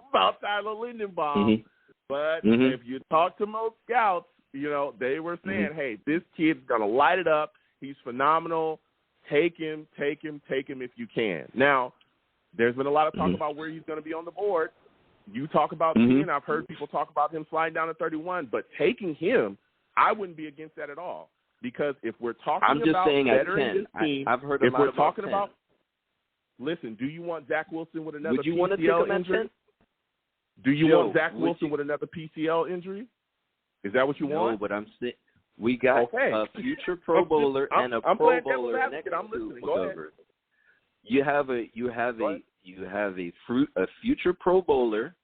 about Tyler Linderbaum. But if you talk to most scouts, they were saying, hey, this kid's going to light it up. He's phenomenal. Take him if you can. Now, there's been a lot of talk about where he's going to be on the board. You talk about 10. I've heard people talk about him sliding down to 31. But taking him, I wouldn't be against that at all. Because if we're talking about veteran team, I've heard a if lot we're about talking 10. about, listen, do you want Zach Wilson with another Would you PCL want to take him injury? at 10? Do you want Zach Wilson with another PCL injury? Is that what you want? No, but I'm saying we got a future Pro Bowler and a Pro Bowler next to McGovern. You have a future Pro Bowler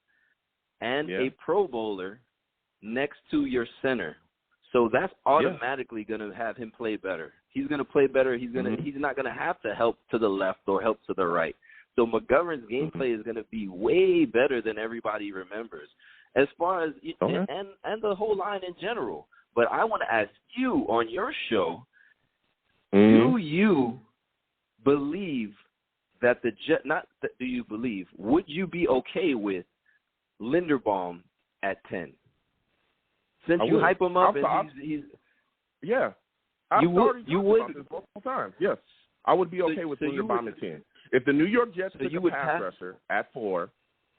and a Pro Bowler next to your center. So that's automatically going to have him play better. He's going to play better. He's not going to have to help to the left or help to the right. So McGovern's gameplay is going to be way better than everybody remembers, as far as and the whole line in general. But I want to ask you on your show, do you believe that do you believe, would you be okay with Linderbaum at 10? Since you hype him up, he's you would this multiple times. Yes, I would be okay with Linderbaum at 10. If the New York Jets took a pass rusher at 4,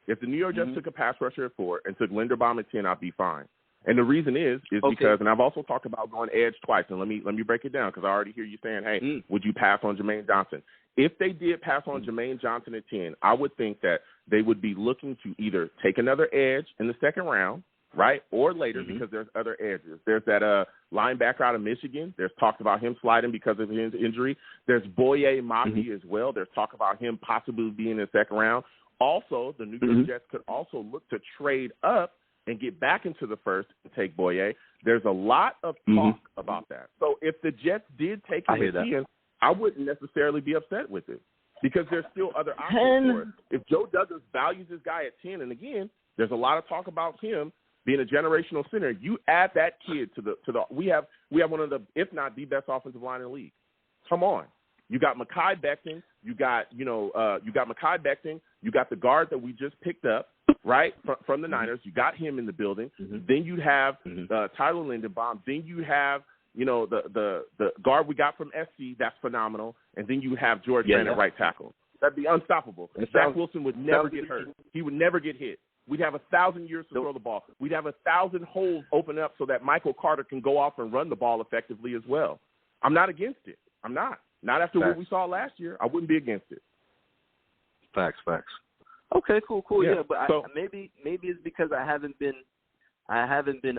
if the New York Jets took a pass rusher at 4 and took Linderbaum at 10, I'd be fine. And the reason is because, and I've also talked about going edge twice. And let me break it down because I already hear you saying, hey, would you pass on Jermaine Johnson? If they did pass on Jermaine Johnson at 10, I would think that they would be looking to either take another edge in the second round, right, or later because there's other edges. There's that linebacker out of Michigan. There's talk about him sliding because of his injury. There's Boye Mafi as well. There's talk about him possibly being in the second round. Also, the New York Jets could also look to trade up and get back into the first and take Boye. There's a lot of talk about that. So if the Jets did take him at 10, I wouldn't necessarily be upset with it because there's still other options for it. If Joe Douglas values this guy at 10, and again, there's a lot of talk about him being a generational center. You add that kid to the we have one of the, if not the best offensive line in the league. Come on. You got Mekhi Becton. You got Mekhi Becton. You got the guard that we just picked up, right, from the Niners. You got him in the building. Then you have Tyler Linderbaum. Then you have, the guard we got from SC. That's phenomenal. And then you have George Brand at right tackle. That'd be unstoppable. Zach Wilson would never get hurt. He would never get hit. We'd have 1,000 years to throw the ball. We'd have 1,000 holes open up so that Michael Carter can go off and run the ball effectively as well. I'm not against it. I'm not. Not after what we saw last year. I wouldn't be against it. Facts. Okay, cool. Yeah, but so, maybe it's because I haven't been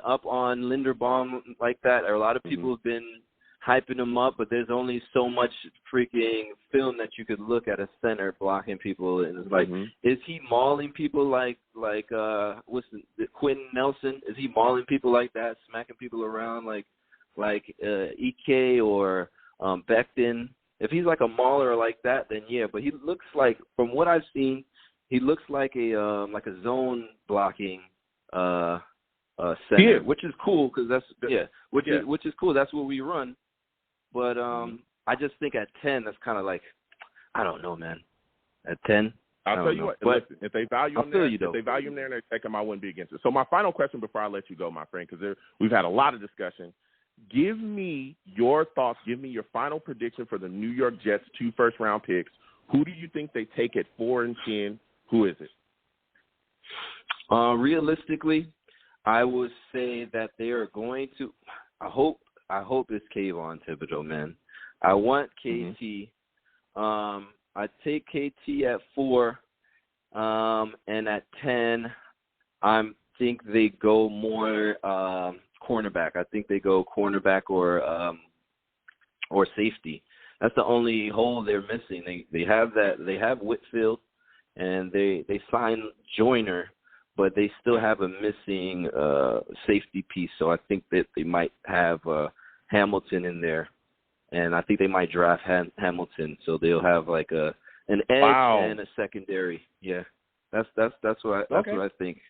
up on Linderbaum like that. Or a lot of people have been hyping him up, but there's only so much freaking film that you could look at a center blocking people, and it's like, is he mauling people like Quentin Nelson? Is he mauling people like that, smacking people around like Ike or Becton? If he's like a mauler like that, then yeah. But he looks like, from what I've seen, he looks like a zone blocking center, which is cool because which is cool. That's what we run. But I just think at 10, that's kind of like, I don't know, man. At 10, I'll tell you what. Listen, if they value him there, and they take him, I wouldn't be against it. So my final question before I let you go, my friend, because we've had a lot of discussion. Give me your thoughts. Give me your final prediction for the New York Jets' 2 first-round picks. Who do you think they take at 4 and 10? Who is it? Realistically, I would say that they are going to. I hope it's Kayvon Thibodeau, man. I want KT. I take KT at 4, and at 10, I think they go more cornerback. I think they go cornerback or safety. That's the only hole they're missing. They have that. They have Whitfield, and they signed Joyner, but they still have a missing safety piece. So I think that they might have Hamilton in there, and I think they might draft Hamilton. So they'll have like an edge and a secondary. Yeah, that's what I think.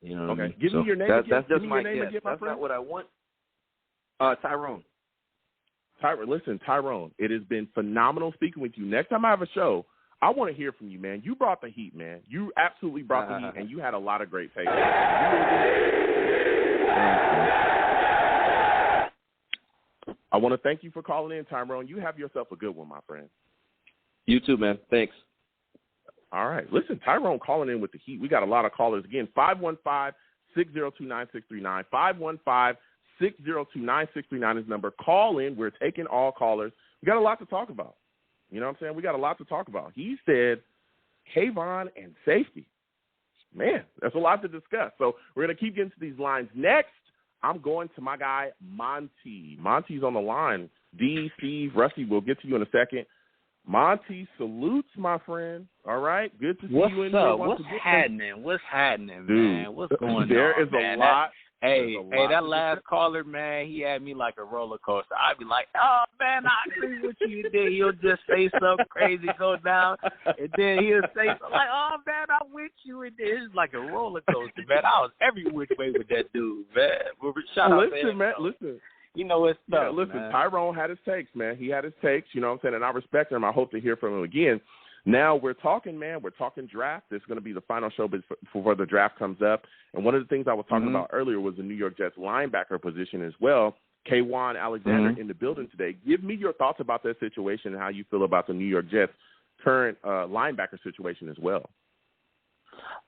You know what I mean? Give me your name again. That's just my guess. That's not what I want. Tyrone. Listen, Tyrone, it has been phenomenal speaking with you. Next time I have a show, I want to hear from you, man. You brought the heat, man. You absolutely brought the heat, and you had a lot of great takes. I want to thank you for calling in, Tyrone. You have yourself a good one, my friend. You too, man. Thanks. All right. Listen, Tyrone calling in with the heat. We got a lot of callers. Again, 515-602-9639. 515-602-9639 is number. Call in. We're taking all callers. We got a lot to talk about. You know what I'm saying? We got a lot to talk about. He said Kayvon and safety. Man, that's a lot to discuss. So we're going to keep getting to these lines. Next, I'm going to my guy, Monty. Monty's on the line. D, Steve, Rusty, we'll get to you in a second. Monty, salutes, my friend. All right? Good to see you in here. What's happening? What's happening, man? Dude, What's going on? There is a lot. That last caller, man, he had me like a roller coaster. I'd be like, oh, man, I agree with you. Then he'll just say something crazy, go down, and then he'll say something like, oh, man, I'm with you. And then it's like a roller coaster, man. I was every which way with that dude, man. Shout out, man. Listen. You know it's stuff, listen, man. Tyrone had his takes, man. He had his takes, you know what I'm saying, and I respect him. I hope to hear from him again. Now we're talking, man. We're talking draft. This is going to be the final show before the draft comes up. And one of the things I was talking about earlier was the New York Jets linebacker position as well. Kayvon Alexander in the building today. Give me your thoughts about that situation and how you feel about the New York Jets' current linebacker situation as well.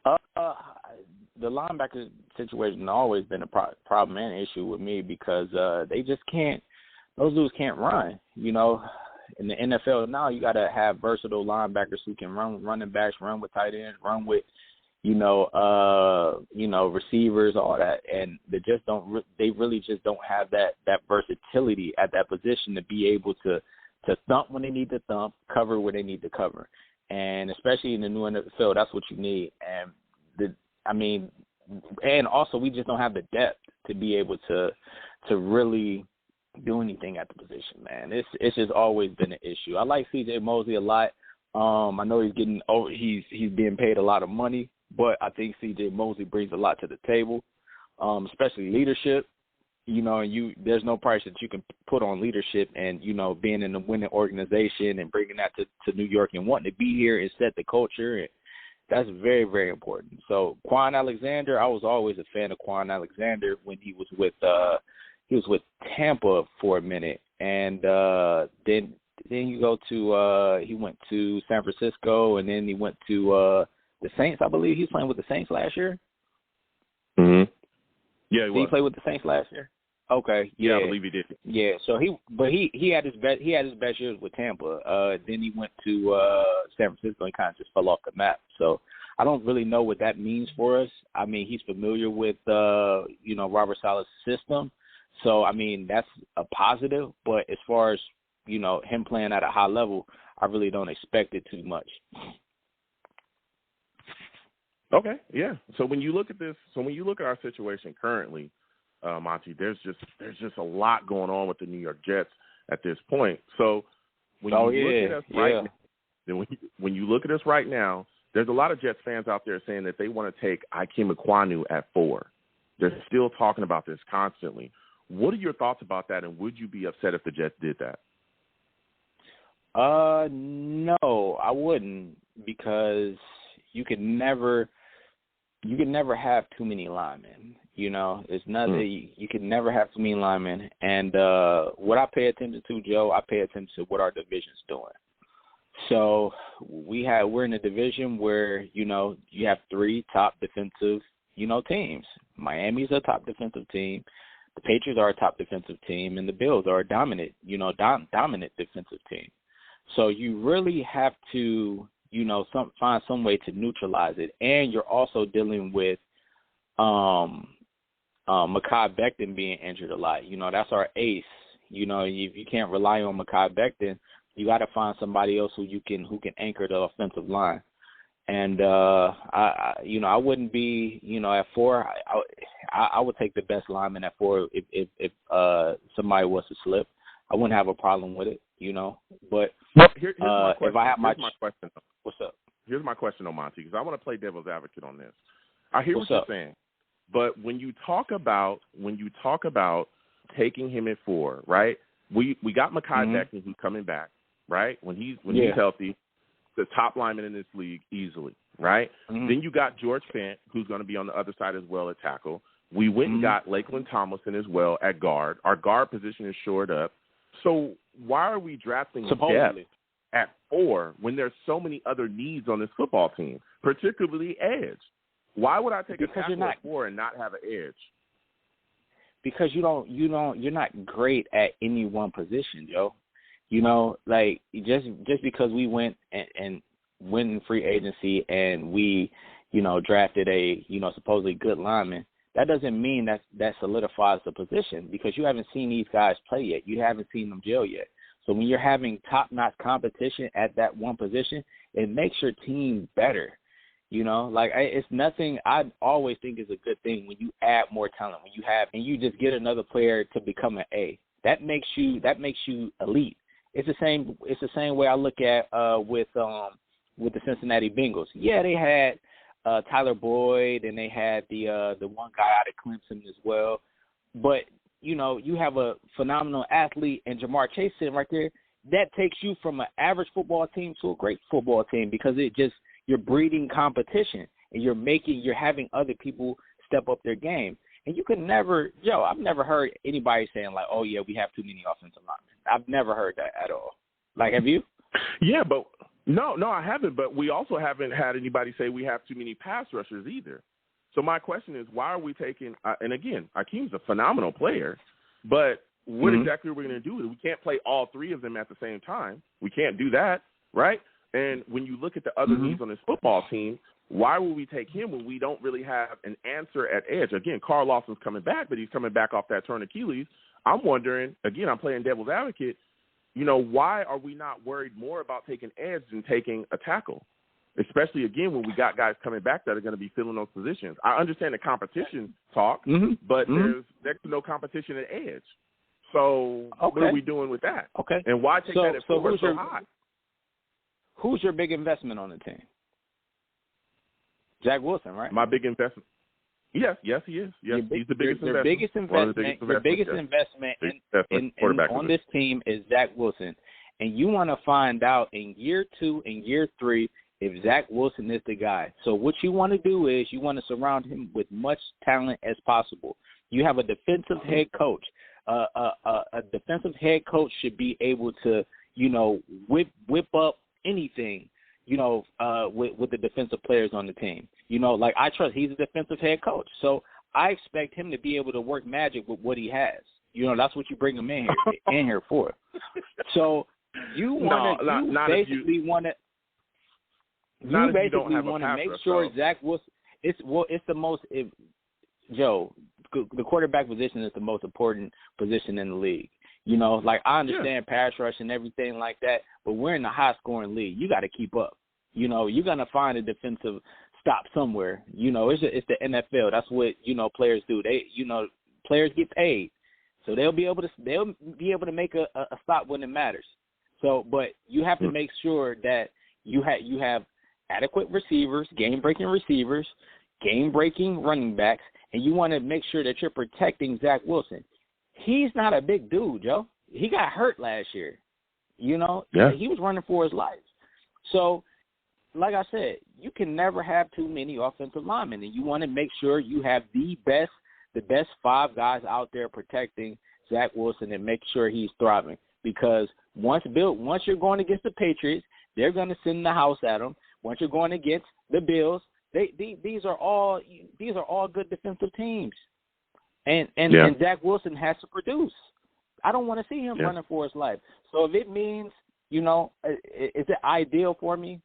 The linebacker situation has always been a problem and issue with me because they just can't – those dudes can't run, you know. In the NFL now, you got to have versatile linebackers who can run running backs, run with tight ends, run with, receivers, all that. And they really just don't have that versatility at that position to be able to thump when they need to thump, cover where they need to cover. And especially in the new NFL, that's what you need. And also we just don't have the depth to be able to really do anything at the position, man. It's just always been an issue. I like C.J. Mosley a lot. I know he's getting over. He's being paid a lot of money, but I think C.J. Mosley brings a lot to the table, especially leadership. you know, there's no price that you can put on leadership and, you know, being in a winning organization and bringing that to New York and wanting to be here and set the culture. And that's very, very important. So Quan Alexander, I was always a fan of Quan Alexander when he was with Tampa for a minute. And then you go to he went to San Francisco, and then he went to the Saints. I believe he was playing with the Saints last year. Mm-hmm. Yeah, he was. Did he play with the Saints last year? Okay, yeah, I believe he did. Yeah, so he had his best years with Tampa. Then he went to San Francisco and kind of just fell off the map. So I don't really know what that means for us. I mean, he's familiar with you know, Robert Saleh's system. So I mean, that's a positive. But as far as, you know, him playing at a high level, I really don't expect it too much. Okay, yeah. So when you look at this, our situation currently, Monty, there's just a lot going on with the New York Jets at this point. So when you look at us right now, when you look at us right now, there's a lot of Jets fans out there saying that they want to take Ikem Ekwonu at 4. They're still talking about this constantly. What are your thoughts about that, and would you be upset if the Jets did that? No, I wouldn't, because you can never have too many linemen. You know, it's nothing. You can never have too many linemen. And what I pay attention to, Joe, I pay attention to what our division's doing. So we're in a division where, you know, you have 3 top defensive, you know, teams. Miami's a top defensive team. The Patriots are a top defensive team, and the Bills are a dominant defensive team. So you really have to, you know, find some way to neutralize it. And you're also dealing with Mekhi Becton being injured a lot. You know, that's our ace. You know, if you can't rely on Mekhi Becton, you got to find somebody else who can anchor the offensive line. And I wouldn't be, you know, at 4. I would take the best lineman at 4 if somebody was to slip. I wouldn't have a problem with it, you know. But here's my question. If I have my question. What's up? Here's my question, Monty, because I want to play devil's advocate on this. I hear what you're saying, but when you talk about taking him at 4, right? We got Mekhi Becton, who's coming back, right? When he's healthy, the top lineman in this league easily, right? Then you got George Fant, who's going to be on the other side as well at tackle. We went and got Lakeland Tomlinson as well at guard. Our guard position is shored up. So why are we drafting depth at 4 when there's so many other needs on this football team, particularly edge? Why would I take a tackle at 4 and not have an edge? Because you're not great at any one position, Joe. You know, like just because we went and went in free agency and we, you know, drafted a, you know, supposedly good lineman, that doesn't mean that solidifies the position, because you haven't seen these guys play yet. You haven't seen them gel yet. So when you're having top-notch competition at that one position, it makes your team better. You know, like it's nothing. I always think is a good thing when you add more talent. When you have and you just get another player to become an A, that makes you elite. It's the same way I look at with the Cincinnati Bengals. Yeah, they had Tyler Boyd, and they had the one guy out of Clemson as well. But, you know, you have a phenomenal athlete and Jamar Chase sitting right there. That takes you from an average football team to a great football team, because you're breeding competition, and you're having other people step up their game. And you can never, Joe, I've never heard anybody saying like, oh, yeah, we have too many offensive linemen. I've never heard that at all. Like, have you? Yeah, but no, I haven't. But we also haven't had anybody say we have too many pass rushers either. So my question is, why are we taking and again, Akeem's a phenomenal player, but what exactly are we going to do with it? We can't play all 3 of them at the same time. We can't do that, right? And when you look at the other needs on this football team, why would we take him when we don't really have an answer at edge? Again, Carl Lawson's coming back, but he's coming back off that torn Achilles. I'm wondering, again, I'm playing devil's advocate, you know, why are we not worried more about taking edge than taking a tackle? Especially, again, when we got guys coming back that are going to be filling those positions. I understand the competition talk, but there's next to no competition at edge. So what are we doing with that? Okay. And why take that at 4 so high? Who's your big investment on the team? Zach Wilson, right? My big investment. Yes, he is. Yes, he's the biggest Their biggest investment on this team is Zach Wilson. And you want to find out in year 2 and year 3 if Zach Wilson is the guy. So what you want to do is you want to surround him with much talent as possible. You have a defensive head coach. A defensive head coach should be able to, whip up anything, with the defensive players on the team. Like I trust he's a defensive head coach. So I expect him to be able to work magic with what he has. That's what you bring him in here for. So you want to make sure Zach Wilson. It's the most. Joe, the quarterback position is the most important position in the league. Like I understand pass rush and everything like that, but we're in a high-scoring league. You got to keep up. You're gonna find a defensive stop somewhere. It's the NFL. That's what players do. Players get paid, so they'll be able to make a stop when it matters. So, but you have to make sure that you have adequate receivers, game-breaking running backs, and you want to make sure that you're protecting Zach Wilson. He's not a big dude, Joe. He got hurt last year. He was running for his life. So, like I said, you can never have too many offensive linemen, and you want to make sure you have the best 5 guys out there protecting Zach Wilson and make sure he's thriving. Because once you're going against the Patriots, they're going to send the house at him. Once you're going against the Bills, these are all good defensive teams, and Zach Wilson has to produce. I don't want to see him running for his life. So if it means, is it ideal for me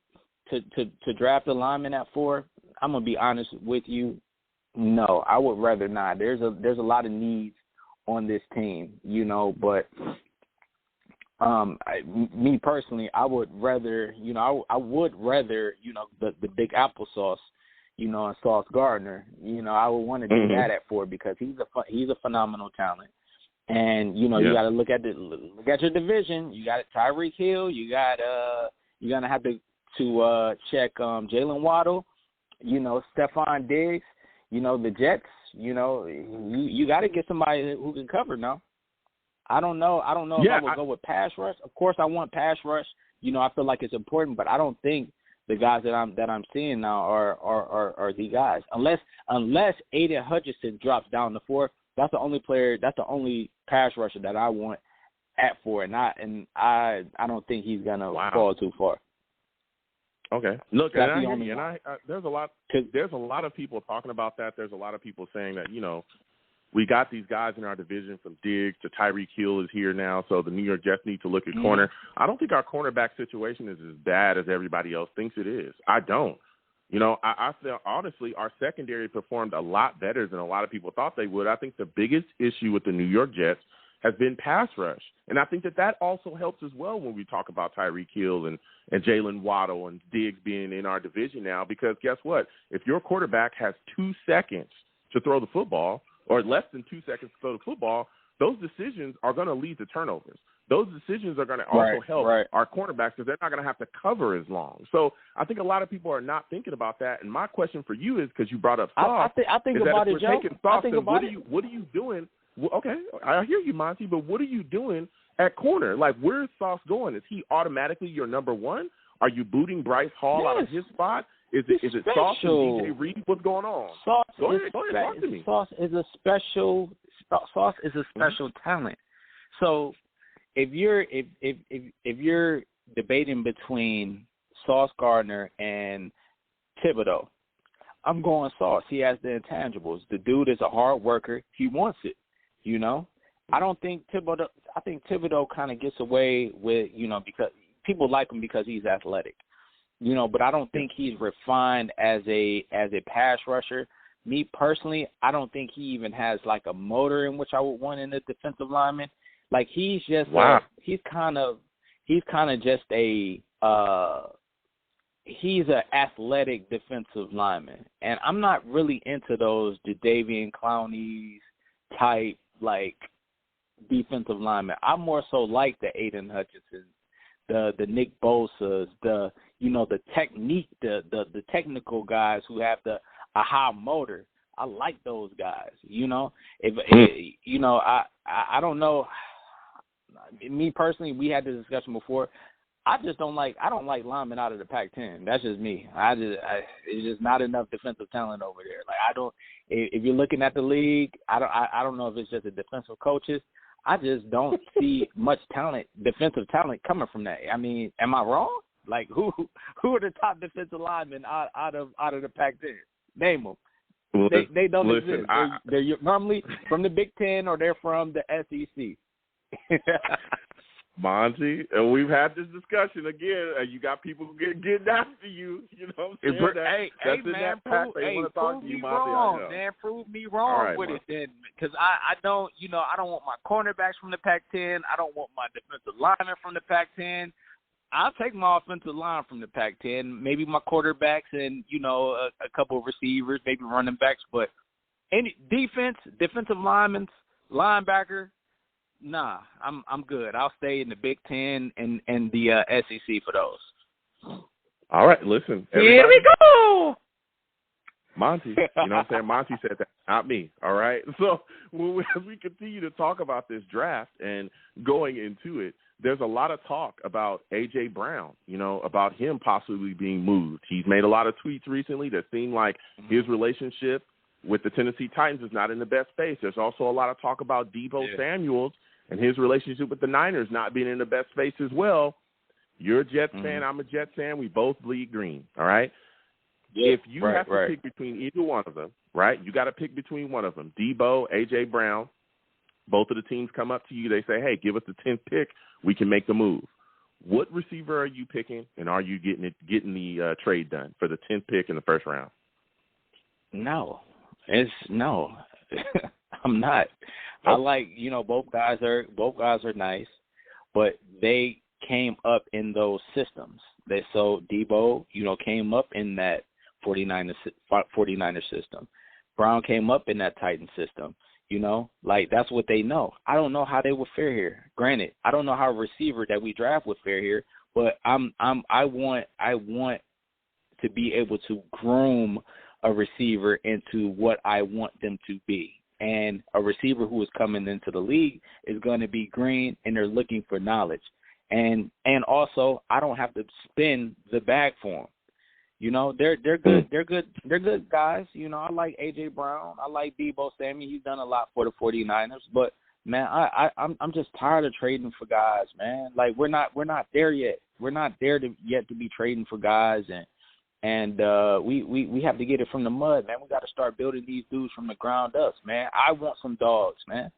to draft a lineman at 4? I'm gonna be honest with you. No, I would rather not. There's a lot of needs on this team, but. Me personally, I would rather, the big applesauce, and Sauce Gardner. I would want to do that at 4 because he's a phenomenal talent. And you got to look at your division. You got Tyreek Hill. You're gonna have to check Jalen Waddle. Stephon Diggs. The Jets. You got to get somebody who can cover now. I don't know if I would go with pass rush. Of course, I want pass rush. I feel like it's important, but I don't think the guys that I'm seeing now are the guys. Unless Aiden Hutchinson drops down to 4, that's the only player. That's the only pass rusher that I want at 4, and I don't think he's gonna fall too far. Okay. Look, there's a lot of people talking about that. There's a lot of people saying that we got these guys in our division from Diggs to Tyreek Hill is here now, so the New York Jets need to look at corner. I don't think our cornerback situation is as bad as everybody else thinks it is. I don't. I feel, honestly, our secondary performed a lot better than a lot of people thought they would. I think the biggest issue with the New York Jets has been pass rush, and I think that also helps as well when we talk about Tyreek Hill and Jalen Waddle and Diggs being in our division now, because guess what? If your quarterback has 2 seconds to throw the football, or less than 2 seconds to throw the football, those decisions are going to lead to turnovers. Those decisions are going to also help our cornerbacks because they're not going to have to cover as long. So I think a lot of people are not thinking about that. And my question for you is, because you brought up Sauce, I think about it, Joe. What are you doing? Okay, I hear you, Monty, but what are you doing at corner? Like, where's Sauce going? Is he automatically your number 1? Are you booting Bryce Hall out of his spot? Is it Sauce and DJ Reed? What's going on? Go ahead, talk to me. Sauce is a special talent. So if you're debating between Sauce Gardner and Thibodeau, I'm going Sauce. He has the intangibles. The dude is a hard worker. He wants it. I don't think Thibodeau. I think Thibodeau kind of gets away with because people like him because he's athletic. But I don't think he's refined as a pass rusher. Me personally, I don't think he even has like a motor in which I would want in a defensive lineman. Like he's just he's kind of just he's an athletic defensive lineman, and I'm not really into those Jadeveon Clowney's type like defensive linemen. I'm more so like the Aiden Hutchinson, the Nick Bosa's, the technique, the technical guys who have a high motor. I like those guys. You know, I don't know. Me personally, we had this discussion before. I don't like linemen out of the Pac-10. That's just me. It's just not enough defensive talent over there. Like if you're looking at the league, I don't know if it's just the defensive coaches. I just don't see much talent, defensive talent coming from that. I mean, am I wrong? Like who are the top defensive linemen out of the Pac-10? Name them. Well, they don't listen, exist. They're normally from the Big Ten or they're from the SEC. Monty, and we've had this discussion again. You got people getting after you. You know what I'm saying? Hey, man, prove me wrong. Man, prove me wrong with it then. Because I don't want my cornerbacks from the Pac-10. I don't want my defensive linemen from the Pac-10. I'll take my offensive line from the Pac-10, maybe my quarterbacks and, a couple of receivers, maybe running backs. But any defensive linemen, linebacker, nah, I'm good. I'll stay in the Big Ten and the SEC for those. All right, listen. Here we go. Monty, you know what I'm saying? Monty said that, not me, all right? So as we continue to talk about this draft and going into it, there's a lot of talk about A.J. Brown, about him possibly being moved. He's made a lot of tweets recently that seem like his relationship with the Tennessee Titans is not in the best space. There's also a lot of talk about Deebo Samuels and his relationship with the Niners not being in the best space as well. You're a Jets fan. I'm a Jets fan. We both bleed green, all right? Yeah, if you have to pick between either one of them, right, you got to pick between one of them, Deebo, A.J. Brown. Both of the teams come up to you. They say, hey, give us the 10th pick. We can make the move. What receiver are you picking, and are you getting the trade done for the 10th pick in the first round? No. I'm not. I like, both guys are nice, but they came up in those systems. So Deebo, came up in that 49er system. Brown came up in that Titan system. That's what they know. I don't know how they would fare here. Granted, I don't know how a receiver that we draft would fare here, but I want to be able to groom a receiver into what I want them to be. And a receiver who is coming into the league is going to be green, and they're looking for knowledge. And also, I don't have to spin the bag for them. They're good. They're good guys. I like A.J. Brown. I like Deebo Samuel. He's done a lot for the 49ers. But, man, I'm just tired of trading for guys, man. Like, we're not there yet. We're not there yet to be trading for guys. And we have to get it from the mud, man. We got to start building these dudes from the ground up, man. I want some dogs, man.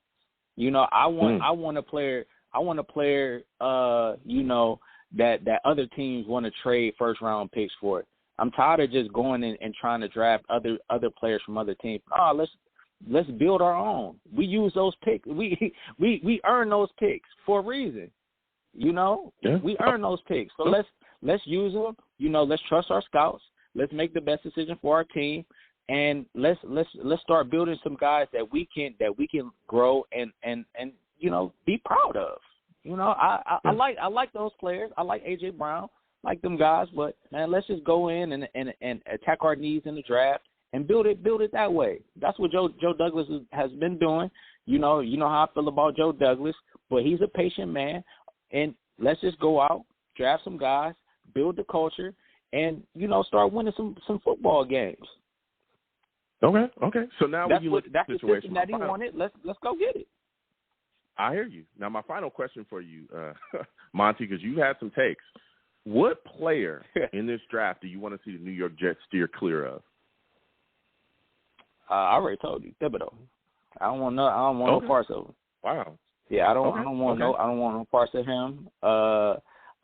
I want a player. I want a player. That other teams want to trade first round picks for it. I'm tired of just going and trying to draft other players from other teams. Let's build our own. We use those picks. We earn those picks for a reason. We earn those picks. So let's use them. Let's trust our scouts. Let's make the best decision for our team, and let's start building some guys that we can grow and be proud of. I like those players. I like A.J. Brown, like them guys. But man, let's just go in and attack our needs in the draft and build it that way. That's what Joe Douglas has been doing. You know how I feel about Joe Douglas, but he's a patient man. And let's just go out, draft some guys, build the culture, and start winning some football games. Okay. So now when you look at the situation that he wanted, let's go get it. I hear you. Now, my final question for you, Monty, because you had some takes. What player in this draft do you want to see the New York Jets steer clear of? I already told you, Thibodeau. I don't want no parts of him. Wow. Yeah, I don't want no parts of him.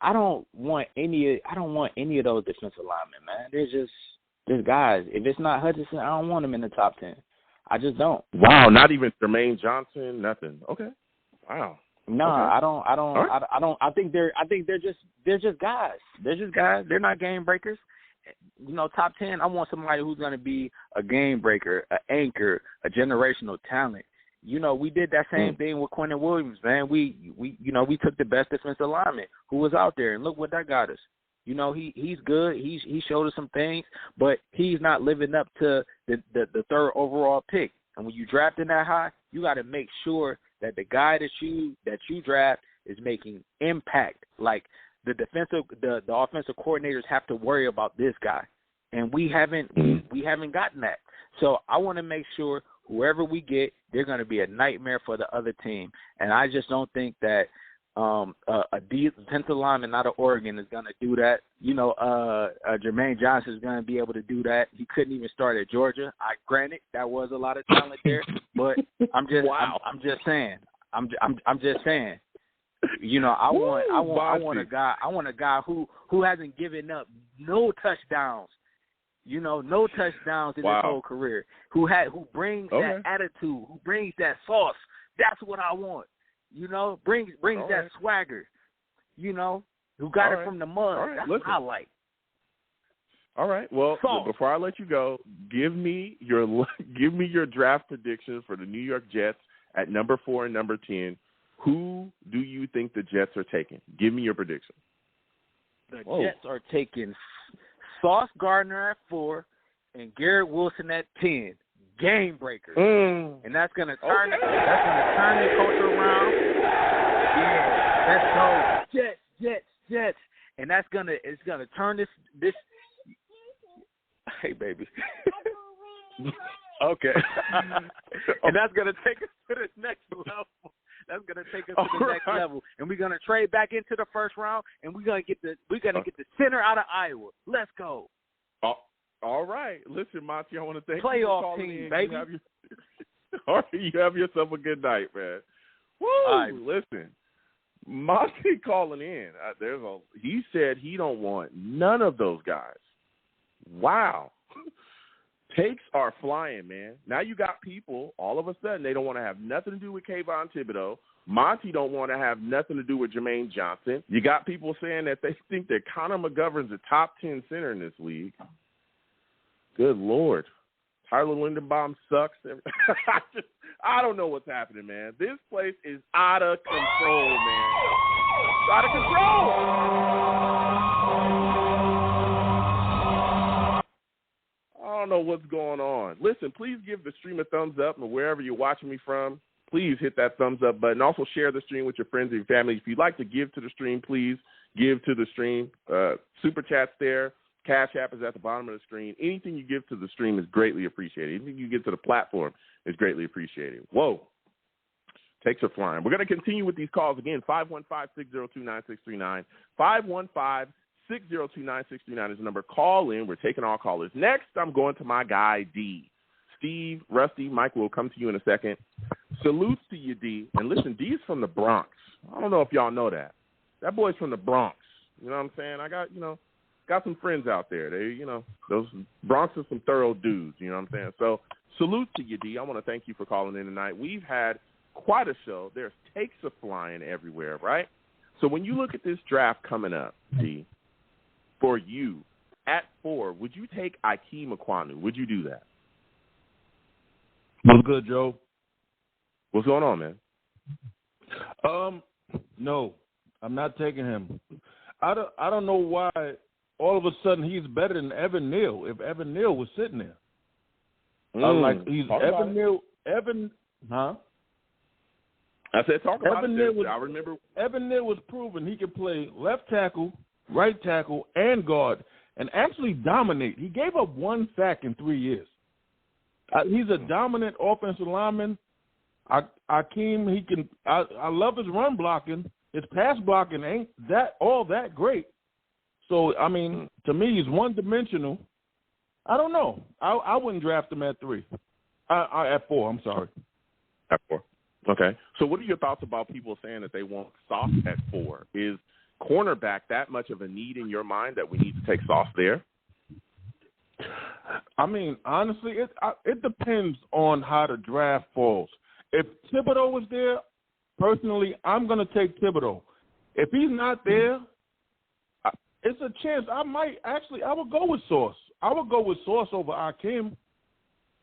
I don't want any of those defensive linemen, man. There's guys. If it's not Hutchinson, I don't want him in the top 10. I just don't. Wow, not even Jermaine Johnson, nothing. Okay. Wow. No, okay. I don't. I think they're just guys. They're just guys. They're not game breakers. Top 10. I want somebody who's going to be a game breaker, an anchor, a generational talent. We did that same thing with Quincy Williams, man. We took the best defensive lineman who was out there, and look what that got us. You know, he's good. He showed us some things, but he's not living up to the third overall pick. And when you draft in that high, you got to make sure that the guy that you draft is making impact. Like the offensive coordinators have to worry about this guy, and we haven't gotten that. So I want to make sure whoever we get, they're going to be a nightmare for the other team. And I just don't think that a defensive lineman out of Oregon is going to do that. You know, Jermaine Johnson is going to be able to do that. He couldn't even start at Georgia. Granted, that was a lot of talent there, but I'm just saying. You know, I want a guy who hasn't given up no touchdowns. You know, no touchdowns in his whole career. Who brings that attitude, who brings that sauce. That's what I want. You know, brings that swagger. You know, who got it from the mud. That's what I like. All right. Well, before I let you go, give me your draft predictions for the New York Jets at number 4 and number 10. Who do you think the Jets are taking? Give me your prediction. The Jets are taking Sauce Gardner at 4 and Garrett Wilson at 10. Game breakers. And that's gonna turn the culture around. Yeah, let's go. Jets. And it's gonna turn this hey baby. Okay. And that's gonna take us to the next level. That's gonna take us to the next level. And we're gonna trade back into the first round, and we're gonna get the center out of Iowa. Let's go. All right. Listen, Monty, I want to thank you for calling team, in. baby. All right, you have yourself a good night, man. Woo! Right. Listen, Monty calling in. He said he don't want none of those guys. Wow. Takes are flying, man. Now you got people, all of a sudden, they don't want to have nothing to do with Kayvon Thibodeau. Monty don't want to have nothing to do with Jermaine Johnson. You got people saying that they think that Connor McGovern's a top 10 center in this league. Good Lord. Tyler Lindenbaum sucks. I don't know what's happening, man. This place is out of control, man. It's out of control. I don't know what's going on. Listen, please give the stream a thumbs up, and wherever you're watching me from, please hit that thumbs up button. Also share the stream with your friends and your family. If you'd like to give to the stream, please give to the stream. Super Chat's there. Cash App is at the bottom of the screen. Anything you give to the stream is greatly appreciated. Anything you give to the platform is greatly appreciated. Whoa. Takes are flying. We're going to continue with these calls again. 515-602-9639. 515-602-9639 is the number. Call in. We're taking all callers. Next, I'm going to my guy, D. Steve, Rusty, Mike will come to you in a second. Salutes to you, D. And listen, D is from the Bronx. I don't know if y'all know that. That boy's from the Bronx. You know what I'm saying? I got some friends out there. They, those Bronx are some thorough dudes. You know what I'm saying? So salute to you, D. I want to thank you for calling in tonight. We've had quite a show. There's takes are flying everywhere, right? So when you look at this draft coming up, D, for you, at 4, would you take Ikem Ekwonu? Would you do that? What's good, Joe? What's going on, man? No, I'm not taking him. I don't know why all of a sudden he's better than Evan Neal. If Evan Neal was sitting there, Evan Neal. Huh? I said talk about Evan it. Neal I remember Evan Neal was proven he could play left tackle, right tackle, and guard, and actually dominate. He gave up 1 sack in 3 years. He's a dominant offensive lineman. Ikem, he can. I love his run blocking. His pass blocking ain't all that great. So I mean, to me, he's one-dimensional. I don't know. I wouldn't draft him at 3. At 4. I'm sorry. At 4. Okay. So what are your thoughts about people saying that they want Sauce at 4? Is cornerback that much of a need in your mind that we need to take Sauce there? I mean, honestly, it depends on how the draft falls. If Thibodeau was there, personally, I'm going to take Thibodeau. If he's not there, it's a chance. I would go with Sauce. I would go with Sauce over Ikem.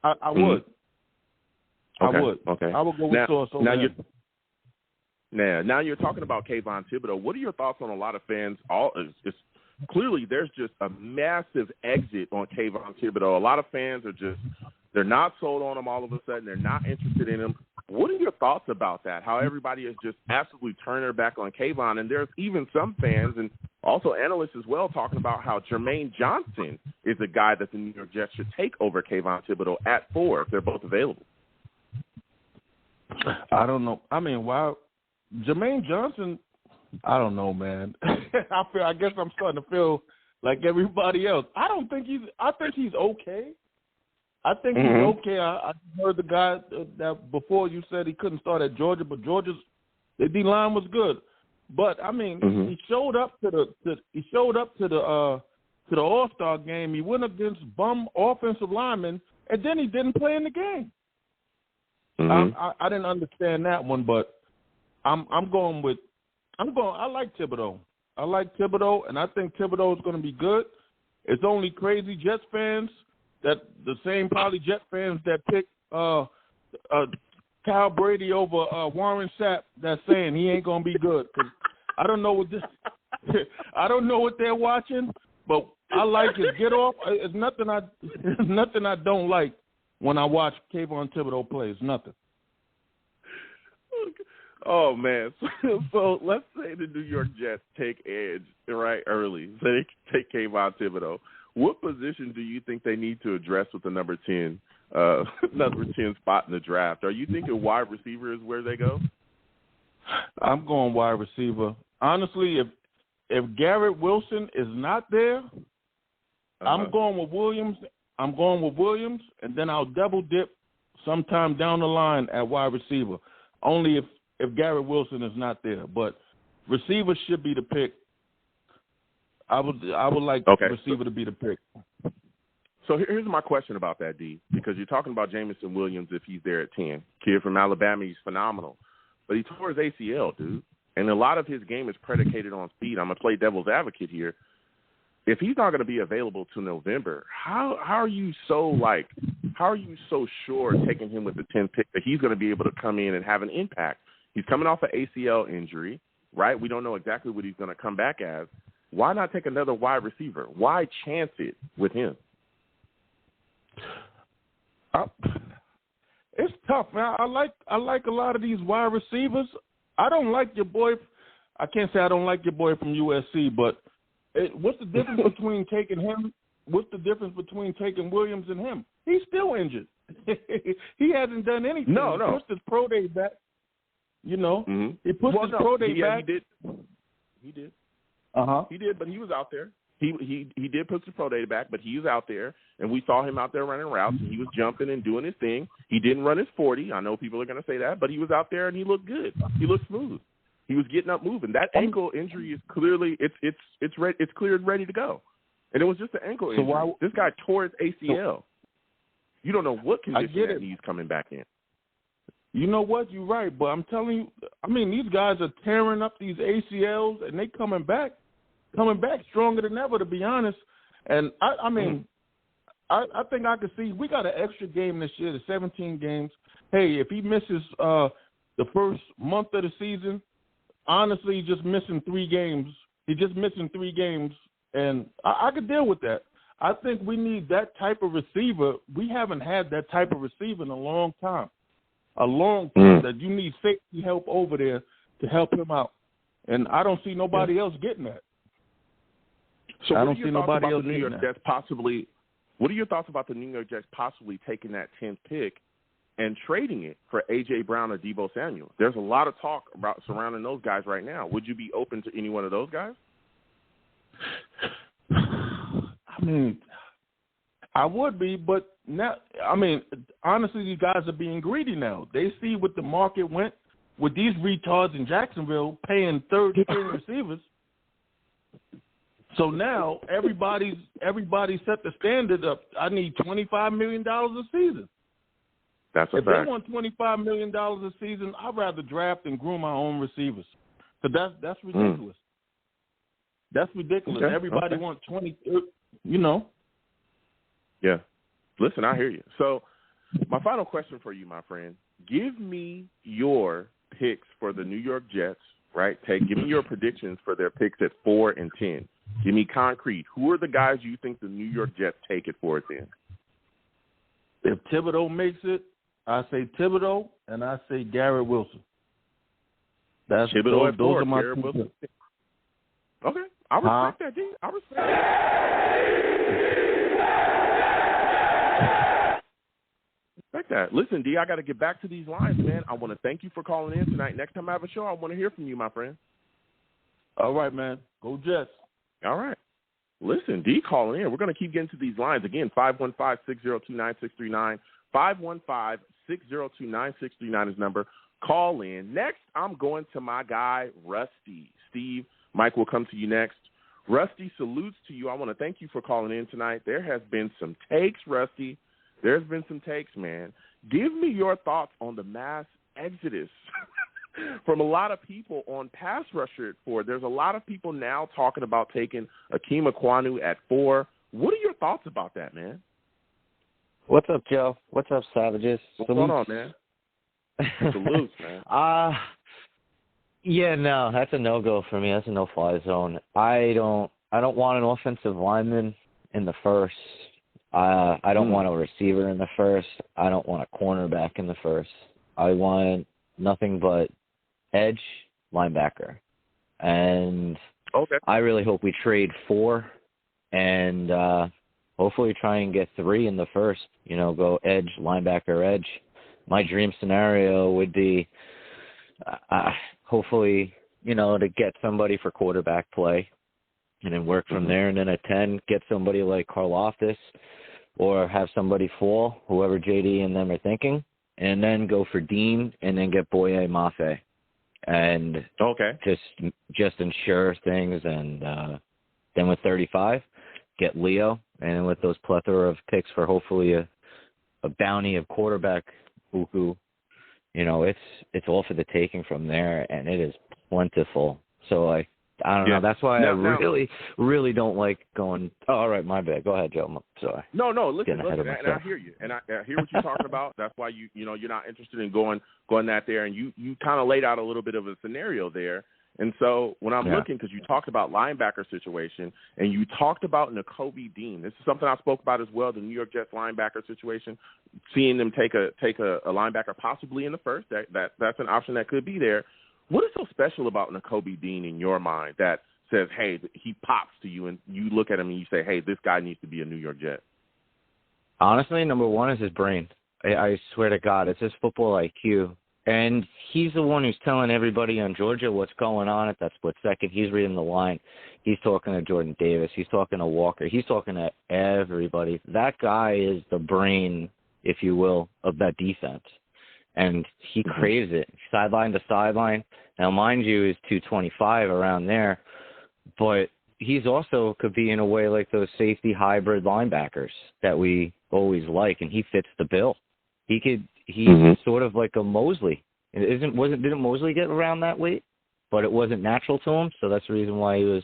I would. Okay. I would. Okay. I would go with Sauce over him. Now you're talking about Kayvon Thibodeau. What are your thoughts on a lot of fans? clearly there's just a massive exit on Kayvon Thibodeau. A lot of fans are just, they're not sold on him all of a sudden. They're not interested in him. What are your thoughts about that? How everybody has just absolutely turned their back on Kayvon, and there's even some fans and also analysts as well talking about how Jermaine Johnson is a guy that the New York Jets should take over Kayvon Thibodeau at 4 if they're both available. I don't know. I mean, why Jermaine Johnson? I don't know, man. I guess I'm starting to feel like everybody else. I think he's okay. I think he's okay. I heard the guy that before you said he couldn't start at Georgia, but Georgia's the D line was good. But I mean, he showed up to the All-Star game. He went against bum offensive linemen, and then he didn't play in the game. I didn't understand that one, but I like Thibodeau. I like Thibodeau, and I think Thibodeau is going to be good. It's only crazy Jets fans, that the same probably Jet fans that pick Kyle Brady over Warren Sapp, that's saying he ain't gonna be good. 'Cause I don't know what they're watching, but I like his get off. It's nothing I don't like when I watch Kayvon Thibodeau play. It's nothing. Oh man! So let's say the New York Jets take edge right early. So they take Kayvon Thibodeau. What position do you think they need to address with the number 10 spot in the draft? Are you thinking wide receiver is where they go? I'm going wide receiver. Honestly, if Garrett Wilson is not there, I'm going with Williams. And then I'll double dip sometime down the line at wide receiver. Only if Garrett Wilson is not there. But receiver should be the pick. I would like receiver to be the pick. So here's my question about that, D, because you're talking about Jamison Williams if he's there at 10. Kid from Alabama, he's phenomenal. But he tore his ACL, dude. And a lot of his game is predicated on speed. I'm going to play devil's advocate here. If he's not going to be available till November, how are you so sure taking him with the 10th pick that he's going to be able to come in and have an impact? He's coming off an ACL injury, right? We don't know exactly what he's going to come back as. Why not take another wide receiver? Why chance it with him? It's tough, man. I like a lot of these wide receivers. I don't like your boy. I can't say I don't like your boy from USC, but what's the difference between taking him? What's the difference between taking Williams and him? He's still injured. He hasn't done anything. No. He pushed his pro day back. You know, he pushed his pro day back. He did. He did, but he was out there. He did put the pro day back, but he was out there, and we saw him out there running routes, and he was jumping and doing his thing. He didn't run his 40. I know people are going to say that, but he was out there, and he looked good. He looked smooth. He was getting up moving. That ankle injury is clearly it's cleared, ready to go, and it was just an ankle injury. This guy tore his ACL. You don't know what condition he's coming back in. You know what? You're right, but I'm telling you, I mean, these guys are tearing up these ACLs, and they coming back stronger than ever, to be honest. And I mean, I think I could see we got an extra game this year, the 17 games. Hey, if he misses the first month of the season, honestly, he's just missing 3 games. He's just missing 3 games, and I could deal with that. I think we need that type of receiver. We haven't had that type of receiver in a long time. That you need safety help over there to help him out. And I don't see nobody else getting that. So I don't see nobody else getting that. What are your thoughts about the New York Jets possibly taking that 10th pick and trading it for A.J. Brown or Deebo Samuel? There's a lot of talk about surrounding those guys right now. Would you be open to any one of those guys? I mean, I would be, but now, I mean, honestly, these guys are being greedy now. They see what the market went with these retards in Jacksonville paying third-string receivers. So now everybody set the standard up. I need $25 million a season. That's a fact. If they want $25 million a season, I'd rather draft and groom my own receivers. So that's ridiculous. That's ridiculous. Okay. Everybody wants 20, you know. Yeah. Listen, I hear you. So my final question for you, my friend, give me your picks for the New York Jets right? Give me your predictions for their picks at 4 and 10. Give me concrete. Who are the guys you think the New York Jets take at 4 and 10? If Thibodeau makes it, I say Thibodeau, and I say Garrett Wilson. That's Thibodeau at 4, those are my Garrett Wilson. picks. Okay. I respect that, D. I respect that. Respect that. Listen, D, I got to get back to these lines, man. I want to thank you for calling in tonight. Next time I have a show, I want to hear from you, my friend. All right, man. Go Jets. All right. Listen, D calling in. We're going to keep getting to these lines. Again, 515-602-9639. 515-602-9639 is number. Call in. Next, I'm going to my guy, Rusty. Steve, Mike will come to you next. Rusty, salutes to you. I want to thank you for calling in tonight. There has been some takes, Rusty. There's been some takes, man. Give me your thoughts on the mass exodus from a lot of people on pass rusher at 4. There's a lot of people now talking about taking Akeem Ekwonu at 4. What are your thoughts about that, man? What's up, Joe? What's up, Savages? What's going on, man? Salutes, man. Yeah, no, that's a no-go for me. That's a no-fly zone. I don't want an offensive lineman in the first. I don't want a receiver in the first. I don't want a cornerback in the first. I want nothing but edge linebacker. And I really hope we trade 4 and hopefully try and get 3 in the first. Go edge, linebacker, edge. My dream scenario would be hopefully, to get somebody for quarterback play and then work from there. And then at 10, get somebody like Karlaftis or have somebody fall, whoever JD and them are thinking, and then go for Dean and then get Boye Mafe. And just ensure things. And then with 35, get Leo. And with those plethora of picks for hopefully a bounty of quarterback who it's all for the taking from there, and it is plentiful. So I don't know. That's why I really don't like going. Oh, all right, my bad. Go ahead, Joe. I'm sorry. No. Listen, and I hear you, and I hear what you're talking about. That's why you're not interested in going that there, and you kind of laid out a little bit of a scenario there. And so when I'm looking, because you talked about linebacker situation, and you talked about Nakobe Dean. This is something I spoke about as well, the New York Jets linebacker situation, seeing them take a linebacker possibly in the first. That's an option that could be there. What is so special about Nakobe Dean in your mind that says, hey, he pops to you, and you look at him and you say, hey, this guy needs to be a New York Jet? Honestly, number one is his brain. I swear to God, it's his football IQ. And he's the one who's telling everybody on Georgia what's going on at that split second. He's reading the line. He's talking to Jordan Davis. He's talking to Walker. He's talking to everybody. That guy is the brain, if you will, of that defense. And he craves it, sideline to sideline. Now, mind you, he's 225 around there. But he's also could be in a way like those safety hybrid linebackers that we always like, and he fits the bill. He's sort of like a Mosley. Didn't Mosley get around that weight? But it wasn't natural to him, so that's the reason why he was,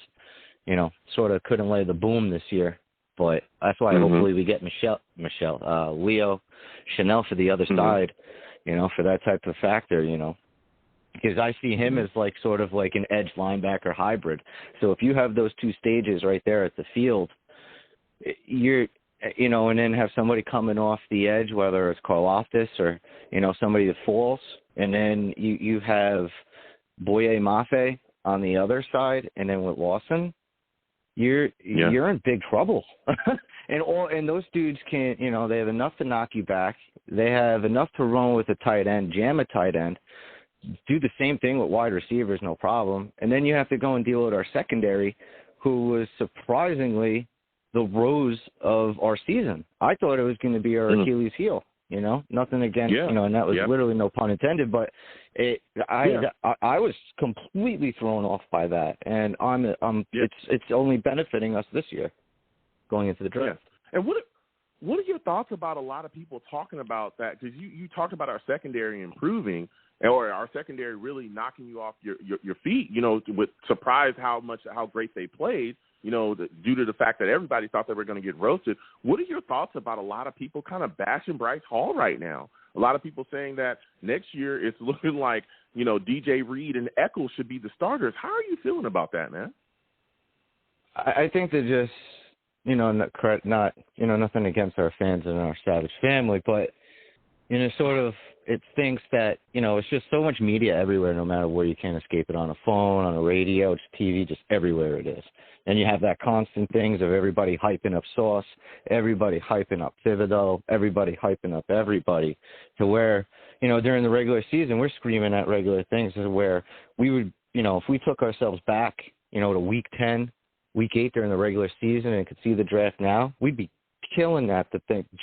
sort of couldn't lay the boom this year. But that's why hopefully we get Leo Chanel for the other side, for that type of factor, because I see him as like sort of like an edge linebacker hybrid. So if you have those two stages right there at the field, and then have somebody coming off the edge, whether it's Karlaftis or, somebody that falls, and then you have Boye Mafe on the other side, and then with Lawson, you're in big trouble. and those dudes can't, they have enough to knock you back. They have enough to run with a tight end, jam a tight end, do the same thing with wide receivers, no problem. And then you have to go and deal with our secondary, who was surprisingly the rose of our season. I thought it was going to be our Achilles heel, nothing against, and that was literally no pun intended, but I was completely thrown off by that. And it's only benefiting us this year going into the draft. Yeah. And what are your thoughts about a lot of people talking about that? Because you talked about our secondary improving, or our secondary really knocking you off your feet, with surprise how great they played. due to the fact that everybody thought they were going to get roasted. What are your thoughts about a lot of people kind of bashing Bryce Hall right now? A lot of people saying that next year it's looking like, DJ Reed and Eccles should be the starters. How are you feeling about that, man? I think they're just, not, nothing against our fans and our Savage family, but, sort of it thinks that, it's just so much media everywhere, no matter where. You can't escape it on a phone, on a radio, just TV, just everywhere it is. And you have that constant things of everybody hyping up Sauce, everybody hyping up Thibodeau, everybody hyping up everybody, to where, during the regular season, we're screaming at regular things where we would, if we took ourselves back, to week 10, week 8 during the regular season and could see the draft now, we'd be killing that,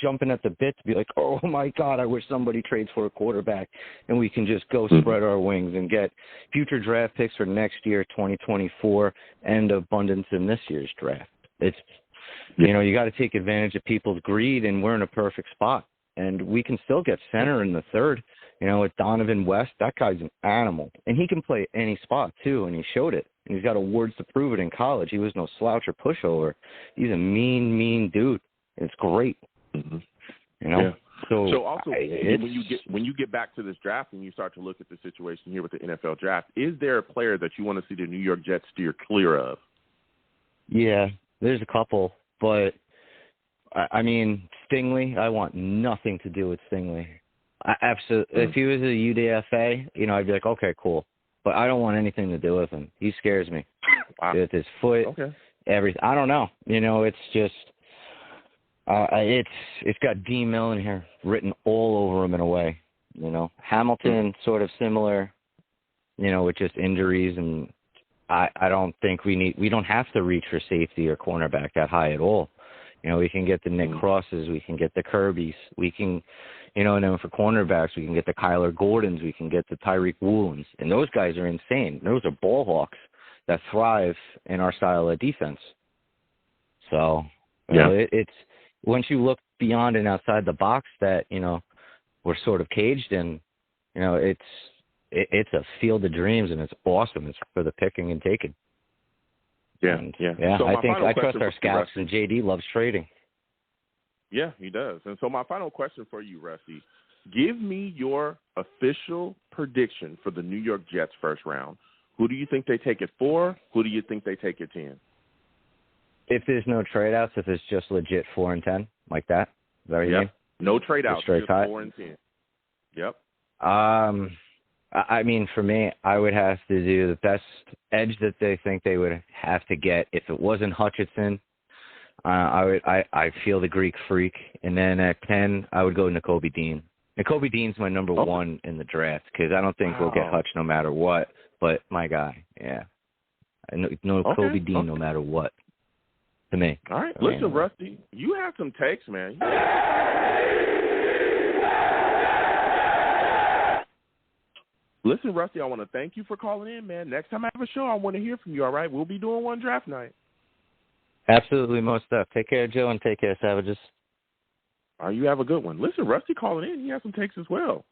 jumping at the bit to be like, oh my God, I wish somebody trades for a quarterback and we can just go spread our wings and get future draft picks for next year, 2024, and abundance in this year's draft. It's, you got to take advantage of people's greed, and we're in a perfect spot. And we can still get center in the third, with Donovan West. That guy's an animal, and he can play any spot too, and he showed it. And he's got awards to prove it in college. He was no slouch or pushover. He's a mean dude. It's great, Yeah. So also, when you get back to this draft and you start to look at the situation here with the NFL draft, is there a player that you want to see the New York Jets steer clear of? Yeah, there's a couple, but I mean, Stingley, I want nothing to do with Stingley. Absolutely. If he was a UDFA, I'd be like, okay, cool. But I don't want anything to do with him. He scares me. Wow. With his foot, everything. I don't know. It's just, it's got D. Millen here written all over him in a way. Hamilton sort of similar, with just injuries, and I don't think we don't have to reach for safety or cornerback that high at all. We can get the Nick Crosses, we can get the Kirbys, we can, and then for cornerbacks, we can get the Kyler Gordons, we can get the Tyreek Woolens, and those guys are insane. Those are ball hawks that thrive in our style of defense. So, it's once you look beyond and outside the box that, we're sort of caged in, it's a field of dreams, and it's awesome. It's for the picking and taking. Yeah. So I trust our scouts, and JD loves trading. Yeah, he does. And so my final question for you, Rusty, give me your official prediction for the New York Jets first round. Who do you think they take it for? Who do you think they take it 10? If there's no trade-outs, if it's just legit 4 and 10, like that? Is that what you mean? No trade-outs, just 4 and 10. Yep. I mean, for me, I would have to do the best edge that they think they would have to get. If it wasn't Hutchinson, I feel the Greek freak. And then at 10, I would go Nakobe Dean. Nakobe Dean's my number one in the draft, because I don't think we'll get Hutch no matter what. But my guy, yeah. Nakobe Dean no matter what, to me. All right. Listen, Rusty, you have some takes, man. Listen, Rusty, I want to thank you for calling in, man. Next time I have a show, I want to hear from you, all right? We'll be doing one draft night. Absolutely, most stuff. Take care, Joe, and take care, Savages. All right, you have a good one. Listen, Rusty calling in, he has some takes as well.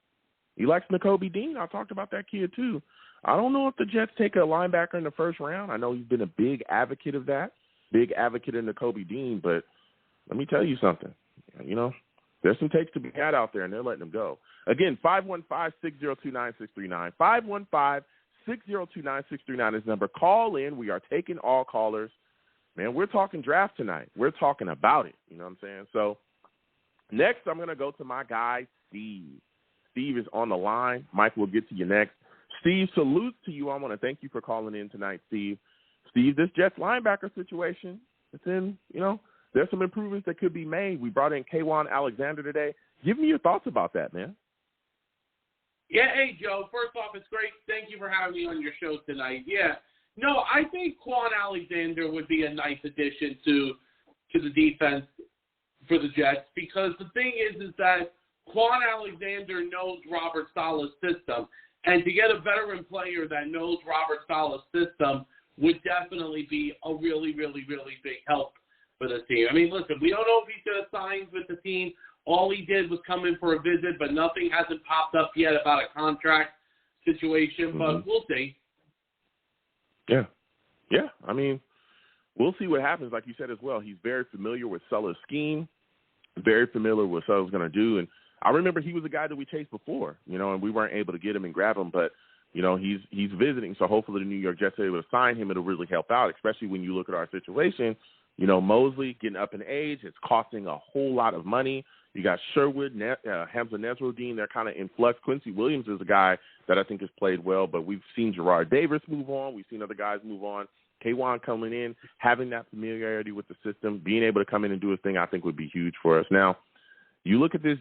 He likes Nakobe Dean. I talked about that kid, too. I don't know if the Jets take a linebacker in the first round. I know he's been a big advocate of that, big advocate of Nakobe Dean, but let me tell you something. There's some takes to be had out there, and they're letting them go. Again, 515-602-9639. 515-602-9639 is number. Call in. We are taking all callers. Man, we're talking draft tonight. We're talking about it. You know what I'm saying? So next, I'm going to go to my guy, Steve. Steve is on the line. Mike will get to you next. Steve, salute to you. I want to thank you for calling in tonight, Steve. Steve, this Jets linebacker situation, it's in, there's some improvements that could be made. We brought in Kayvon Alexander today. Give me your thoughts about that, man. Yeah, hey, Joe. First off, it's great. Thank you for having me on your show tonight. Yeah. No, I think Kayvon Alexander would be a nice addition to the defense for the Jets, because the thing is that Kayvon Alexander knows Robert Saleh's system, and to get a veteran player that knows Robert Saleh's system would definitely be a really, really, really big help for the team. I mean, listen, we don't know if he's going to sign with the team. All he did was come in for a visit, but nothing hasn't popped up yet about a contract situation, but we'll see. Yeah. I mean, we'll see what happens. Like you said as well, he's very familiar with Sulla's scheme, very familiar with what Sulla's going to do. And I remember he was a guy that we chased before, and we weren't able to get him and grab him. But, he's visiting. So hopefully the New York Jets are able to sign him. It'll really help out, especially when you look at our situation. Mosley getting up in age. It's costing a whole lot of money. You got Sherwood, Hamza Nesruddin. They're kind of in flux. Quincy Williams is a guy that I think has played well, but we've seen Gerard Davis move on. We've seen other guys move on. Kayvon coming in, having that familiarity with the system, being able to come in and do his thing, I think would be huge for us. Now, you look at this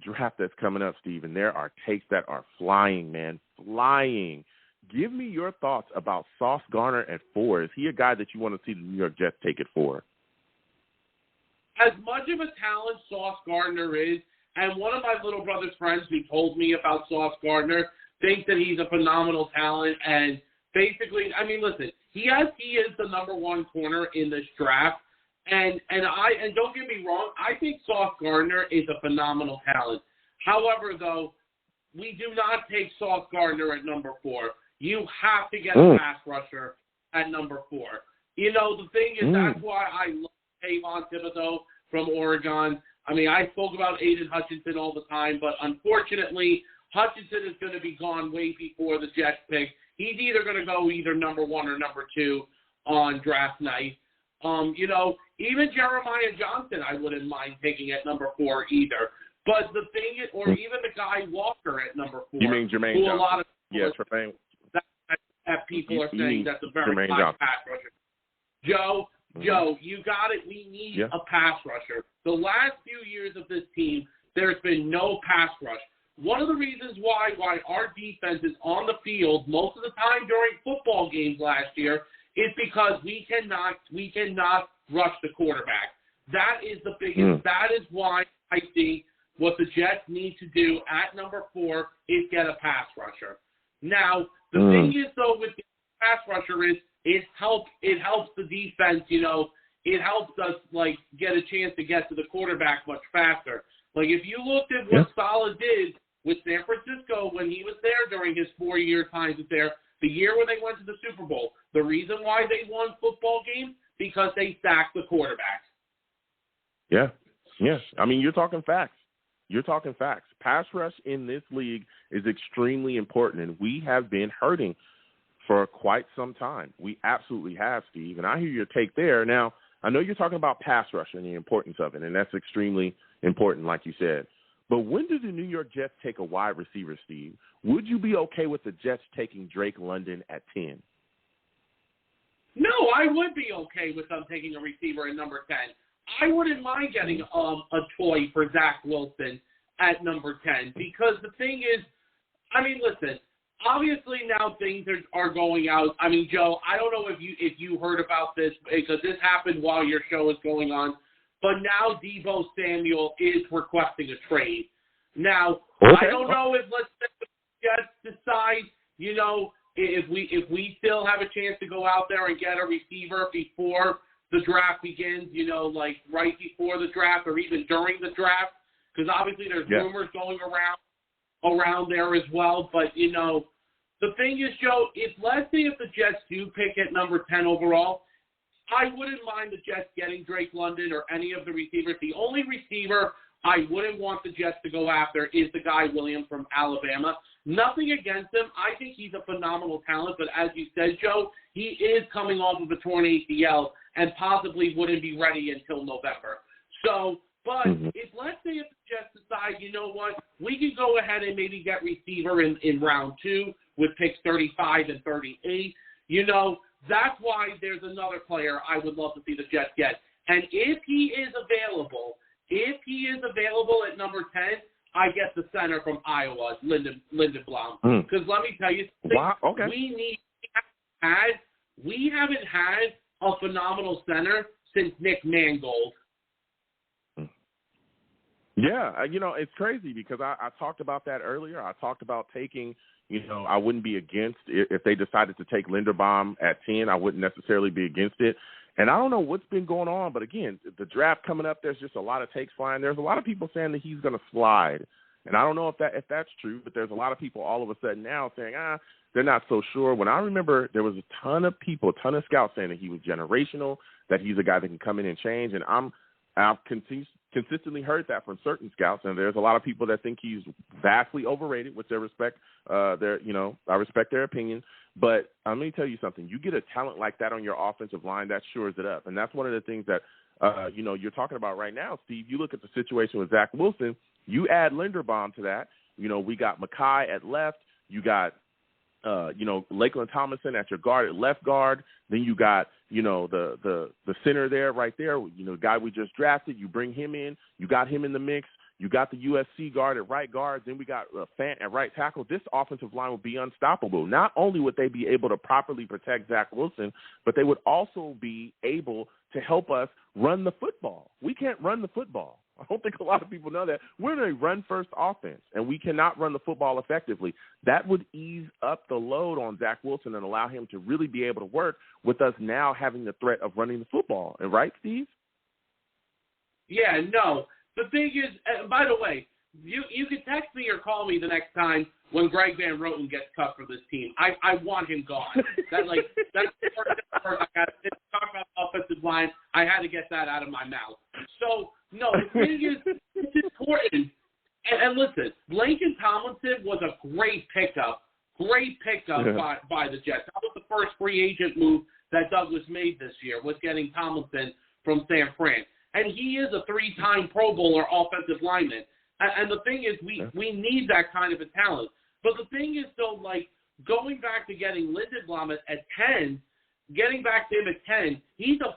draft that's coming up, Steve, and there are takes that are flying, man, flying. Give me your thoughts about Sauce Gardner at 4. Is he a guy that you want to see the New York Jets take it for? As much of a talent Sauce Gardner is, and one of my little brother's friends who told me about Sauce Gardner thinks that he's a phenomenal talent, and basically, listen, he is the number 1 corner in this draft, and don't get me wrong, I think Sauce Gardner is a phenomenal talent. However, though, we do not take Sauce Gardner at number 4. You have to get a pass rusher at number 4. The thing is, that's why I love Kayvon Thibodeau from Oregon. I spoke about Aiden Hutchinson all the time, but unfortunately, Hutchinson is going to be gone way before the Jets pick. He's either going to go either number 1 or number 2 on draft night. Even Jeremiah Johnson, I wouldn't mind taking at number 4 either. But the thing is, or even the guy Walker at number 4. You mean Jermaine who Johnson? A lot of Tremaine. That people are saying that's a very high pass rusher. Joe, you got it. We need a pass rusher. The last few years of this team, there's been no pass rush. One of the reasons why our defense is on the field most of the time during football games last year is because we cannot rush the quarterback. That is the biggest. That is why I think what the Jets need to do at number 4 is get a pass rusher. Now, the thing is, though, with the pass rusher is it helps the defense, it helps us, get a chance to get to the quarterback much faster. If you looked at what Saleh did with San Francisco when he was there during his 4-year time there, the year when they went to the Super Bowl, the reason why they won football games, because they sacked the quarterback. Yeah. You're talking facts. Pass rush in this league is extremely important, and we have been hurting for quite some time. We absolutely have, Steve, and I hear your take there. Now, I know you're talking about pass rush and the importance of it, and that's extremely important, like you said. But when do the New York Jets take a wide receiver, Steve? Would you be okay with the Jets taking Drake London at 10? No, I would be okay with them taking a receiver at number 10. I wouldn't mind getting a toy for Zach Wilson at number 10 because the thing is, listen, obviously now things are going out. Joe, I don't know if you heard about this because this happened while your show was going on, but now Deebo Samuel is requesting a trade. Now, I don't know if, let's say, the Jets decide, if we still have a chance to go out there and get a receiver before the draft begins, right before the draft or even during the draft, because obviously there's rumors going around there as well. But, the thing is, Joe, let's say if the Jets do pick at number 10 overall, I wouldn't mind the Jets getting Drake London or any of the receivers. The only receiver I wouldn't want the Jets to go after is the guy Williams from Alabama. Nothing against him. I think he's a phenomenal talent, but as you said, Joe, he is coming off of a torn ACL and possibly wouldn't be ready until November. So, but let's say if the Jets decide, you know what, we can go ahead and maybe get receiver in round 2 with picks 35 and 38, that's why there's another player I would love to see the Jets get. And if he is available at number 10, I get the center from Iowa, Lindenbaum. Because let me tell you something. We haven't had a phenomenal center since Nick Mangold. Yeah, it's crazy because I talked about that earlier. I talked about taking, I wouldn't be against if they decided to take Linderbaum at 10. I wouldn't necessarily be against it. And I don't know what's been going on, but again, the draft coming up, there's just a lot of takes flying. There's a lot of people saying that he's going to slide. And I don't know if that's true, but there's a lot of people all of a sudden now saying, they're not so sure. When I remember, there was a ton of scouts saying that he was generational, that he's a guy that can come in and change. And I've consistently heard that from certain scouts, and there's a lot of people that think he's vastly overrated, which I respect. I respect their opinion. But let me tell you something. You get a talent like that on your offensive line, that shores it up. And that's one of the things that, you're talking about right now, Steve. You look at the situation with Zach Wilson, you add Linderbaum to that. We got Mackay at left. You got, Lakeland Tomlinson at your guard, at left guard. Then you got, the center there, right there, the guy we just drafted. You bring him in. You got him in the mix. You got the USC guard at right guard. Then we got Fant at right tackle. This offensive line will be unstoppable. Not only would they be able to properly protect Zach Wilson, but they would also be able to help us run the football. We can't run the football. I don't think a lot of people know that. We're in a run-first offense, and we cannot run the football effectively. That would ease up the load on Zach Wilson and allow him to really be able to work with us now having the threat of running the football. Right, Steve? Yeah, no. The thing is, by the way, you can text me or call me the next time when Greg Van Roten gets cut for this team. I want him gone. That's the first I got to talk about offensive line. I had to get that out of my mouth. So, no, the thing is, it's important. And listen, Lakeland Tomlinson was a great pickup by the Jets. That was the first free agent move that Douglas made this year, was getting Tomlinson from San Fran. And he is a 3-time Pro Bowler offensive lineman. And the thing is, we need that kind of a talent. But the thing is, though, going back to getting Linderbaum at 10, getting back to him at 10,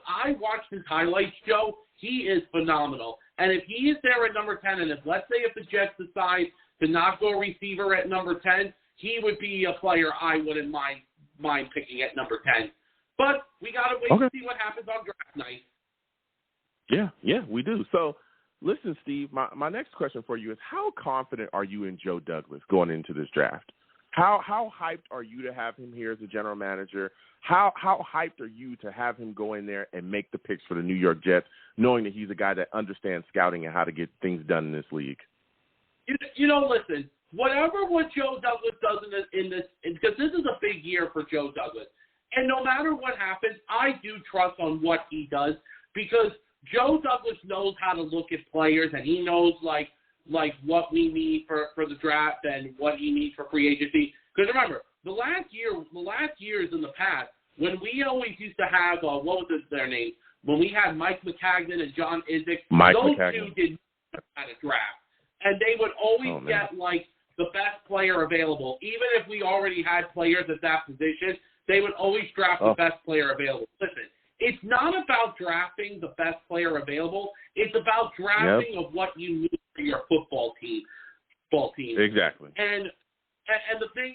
I watched his highlights, Joe. He is phenomenal. And if he is there at number 10, and let's say if the Jets decide to not go receiver at number 10, he would be a player I wouldn't mind picking at number 10. But we got to wait to see what happens on draft night. Yeah, we do. So, listen, Steve, my next question for you is, how confident are you in Joe Douglas going into this draft? How hyped are you to have him here as a general manager? How hyped are you to have him go in there and make the picks for the New York Jets, knowing that he's a guy that understands scouting and how to get things done in this league? Listen, what Joe Douglas does in this, because this is a big year for Joe Douglas, and no matter what happens, I do trust on what he does, because Joe Douglas knows how to look at players, and he knows like what we need for the draft and what he needs for free agency. Because remember, the last years in the past, when we always used to have what was their name? When we had Mike McCagnon and John Izzik, those two did not have a draft, and they would always get the best player available. Even if we already had players at that position, they would always draft the best player available. Listen. It's not about drafting the best player available. It's about drafting of what you need for your football team. Exactly. And the thing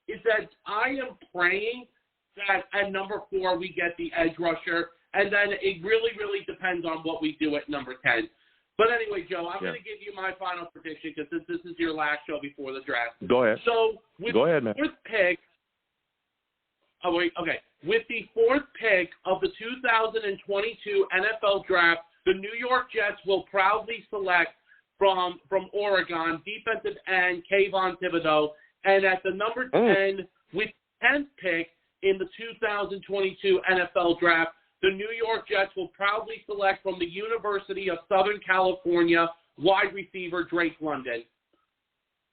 is that I am praying that at number 4 we get the edge rusher, and then it really, really depends on what we do at number 10. But anyway, Joe, I'm going to give you my final prediction, because this is your last show before the draft. Go ahead. So Go ahead, man. With the 4th pick of the 2022 NFL Draft, the New York Jets will proudly select from Oregon defensive end Kayvon Thibodeau. And at the number 10, with 10th pick in the 2022 NFL Draft, the New York Jets will proudly select from the University of Southern California wide receiver Drake London.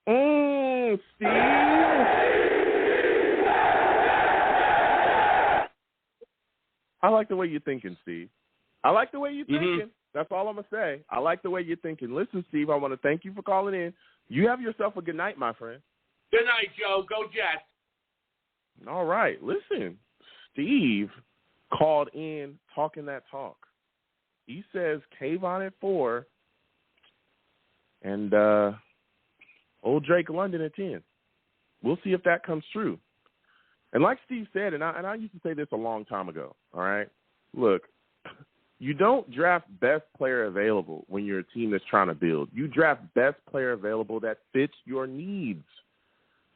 Steve. I like the way you're thinking, Steve. I like the way you're thinking. That's all I'm going to say. I like the way you're thinking. Listen, Steve, I want to thank you for calling in. You have yourself a good night, my friend. Good night, Joe. Go Jets. All right. Listen, Steve called in talking that talk. He says Kayvon at 4 and old Drake London at 10. We'll see if that comes true. And like Steve said, and I used to say this a long time ago, all right? Look, you don't draft best player available when you're a team that's trying to build. You draft best player available that fits your needs.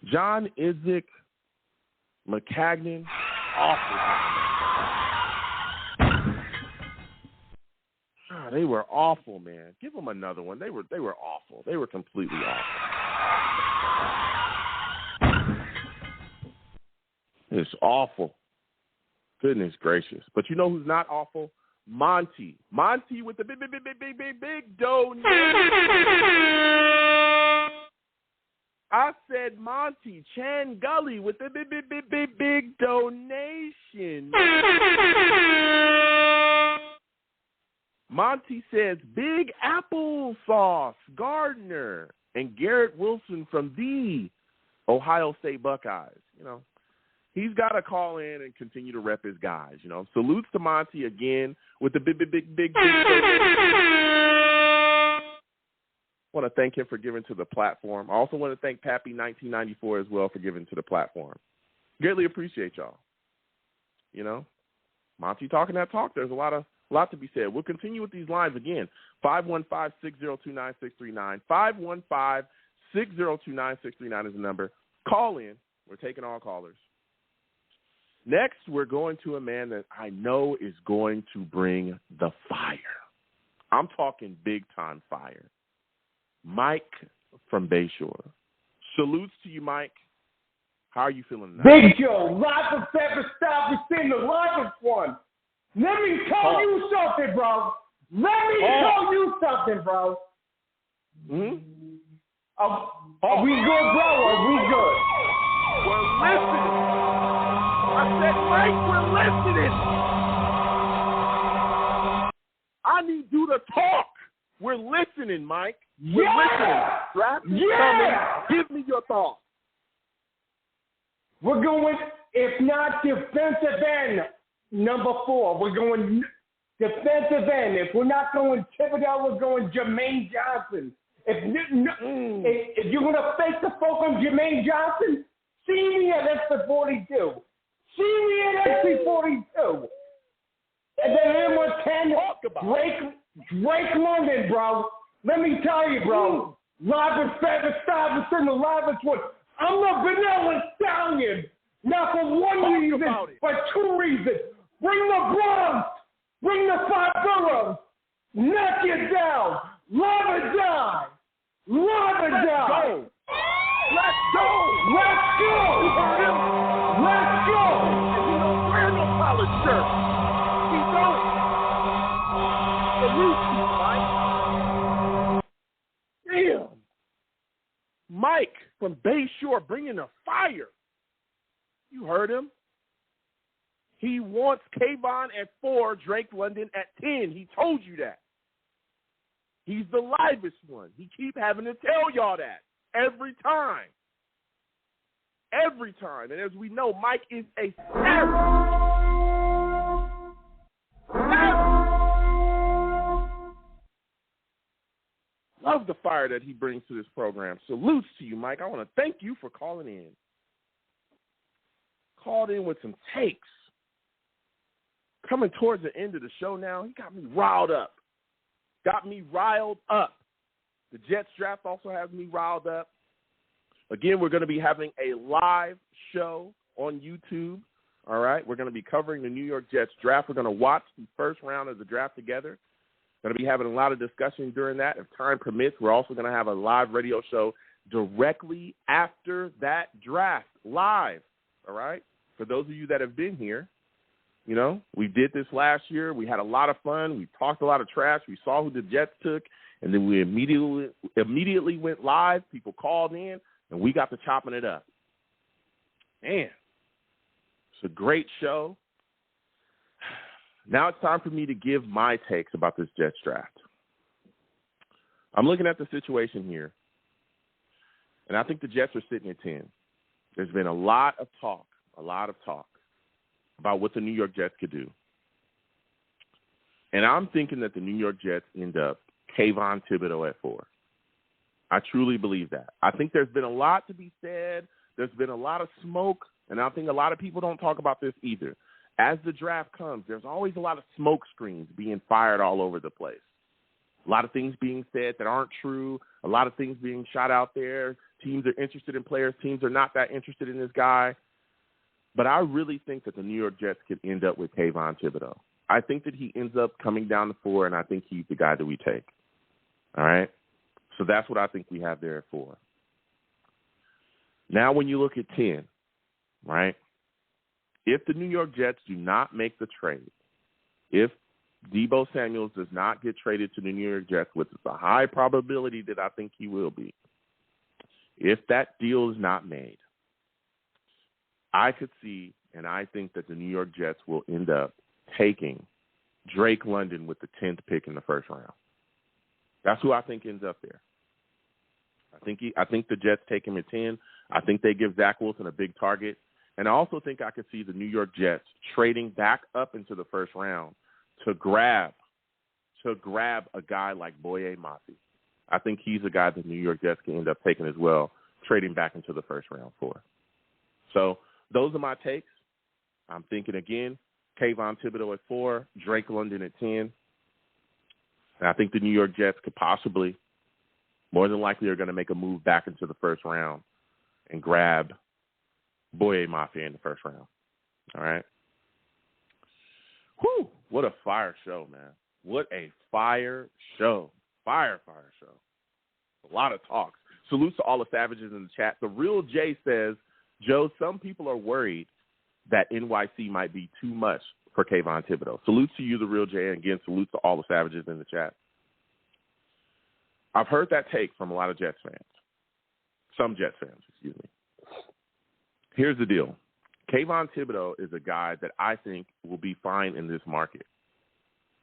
John Izzik, McCagnon, awful. They were awful, man. Give them another one. They were awful. They were completely awful. It's awful. Goodness gracious. But you know who's not awful? Monty. Monty with the big donation. I said Monty. Chan Gully with the big donation. Monty says Big Applesauce Gardner and Garrett Wilson from the Ohio State Buckeyes. You know, he's got to call in and continue to rep his guys. You know, salutes to Monty again with the big. I want to thank him for giving to the platform. I also want to thank Pappy 1994 as well for giving to the platform. Greatly appreciate y'all. You know, Monty talking that talk. There's a lot to be said. We'll continue with these lines again. 515-602-9639. 515-602-9639 is the number. Call in. We're taking all callers. Next, we're going to a man that I know is going to bring the fire. I'm talking big-time fire. Mike from Bayshore. Salutes to you, Mike. How are you feeling now? Big Joe, live from Pepper Stop. We've seen the livest one. Let me tell you something, bro. Tell you something, bro. Mm-hmm. Are we good, bro? Are we good? We're listening. I said, Mike, we're listening. I need you to talk. We're listening, Mike. We're listening. Draft is coming. Give me your thoughts. We're going, if not defensive end, number 4. We're going defensive end. If we're not going Thibodeau, we're going Jermaine Johnson. If you're going to fake the folk on Jermaine Johnson, see me at extra 42. See me at extra 42. And then number 10, Drake London, bro. Let me tell you, bro. Live with Feather Stars in the livest one. I'm the vanilla stallion. Not for one reason, but 2 reasons. Bring the Bronx. Bring the 5 boroughs. Knock it down. Love or die. Love or die. Let's go. Let's go. Let's go. And he don't wear no collared shirt. He don't. Salute you, Mike. Damn. Mike from Bayshore bringing the fire. You heard him. He wants Kayvon at 4, Drake London at 10. He told you that. He's the livest one. He keep having to tell y'all that every time. Every time. And as we know, Mike is a savage. Love the fire that he brings to this program. Salutes to you, Mike. I want to thank you for calling in. Called in with some takes. Coming towards the end of the show now, he got me riled up. The Jets draft also has me riled up. Again, we're going to be having a live show on YouTube. All right? We're going to be covering the New York Jets draft. We're going to watch the first round of the draft together. Going to be having a lot of discussion during that. If time permits, we're also going to have a live radio show directly after that draft, live. All right? For those of you that have been here, you know, we did this last year. We had a lot of fun. We talked a lot of trash. We saw who the Jets took, and then we immediately went live. People called in, and we got to chopping it up. Man, it's a great show. Now it's time for me to give my takes about this Jets draft. I'm looking at the situation here, and I think the Jets are sitting at 10. There's been a lot of talk about what the New York Jets could do. And I'm thinking that the New York Jets end up Kayvon Thibodeau at 4. I truly believe that. I think there's been a lot to be said. There's been a lot of smoke, and I think a lot of people don't talk about this either. As the draft comes, there's always a lot of smoke screens being fired all over the place. A lot of things being said that aren't true, a lot of things being shot out there. Teams are interested in players. Teams are not that interested in this guy. But I really think that the New York Jets could end up with Kayvon Thibodeau. I think that he ends up coming down to 4, and I think he's the guy that we take. All right? So that's what I think we have there at 4. Now when you look at 10, right, if the New York Jets do not make the trade, if Deebo Samuels does not get traded to the New York Jets, which is a high probability that I think he will be, if that deal is not made, I could see, and I think that the New York Jets will end up taking Drake London with the 10th pick in the first round. That's who I think ends up there. I think the Jets take him at 10. I think they give Zach Wilson a big target. And I also think I could see the New York Jets trading back up into the first round to grab a guy like Boye Mafe. I think he's a guy that the New York Jets can end up taking as well, trading back into the first round for. So those are my takes. I'm thinking, again, Kayvon Thibodeau at 4, Drake London at 10. And I think the New York Jets could possibly, more than likely, are going to make a move back into the first round and grab Boye Mafe in the first round. All right? Whew, what a fire show, man. What a fire show. Fire show. A lot of talks. Salutes to all the savages in the chat. The Real J says, Joe, some people are worried that NYC might be too much for Kayvon Thibodeau. Salute to you, The Real J, and again, salute to all the savages in the chat. I've heard that take from a lot of Jets fans. Some Jets fans, excuse me. Here's the deal. Kayvon Thibodeau is a guy that I think will be fine in this market.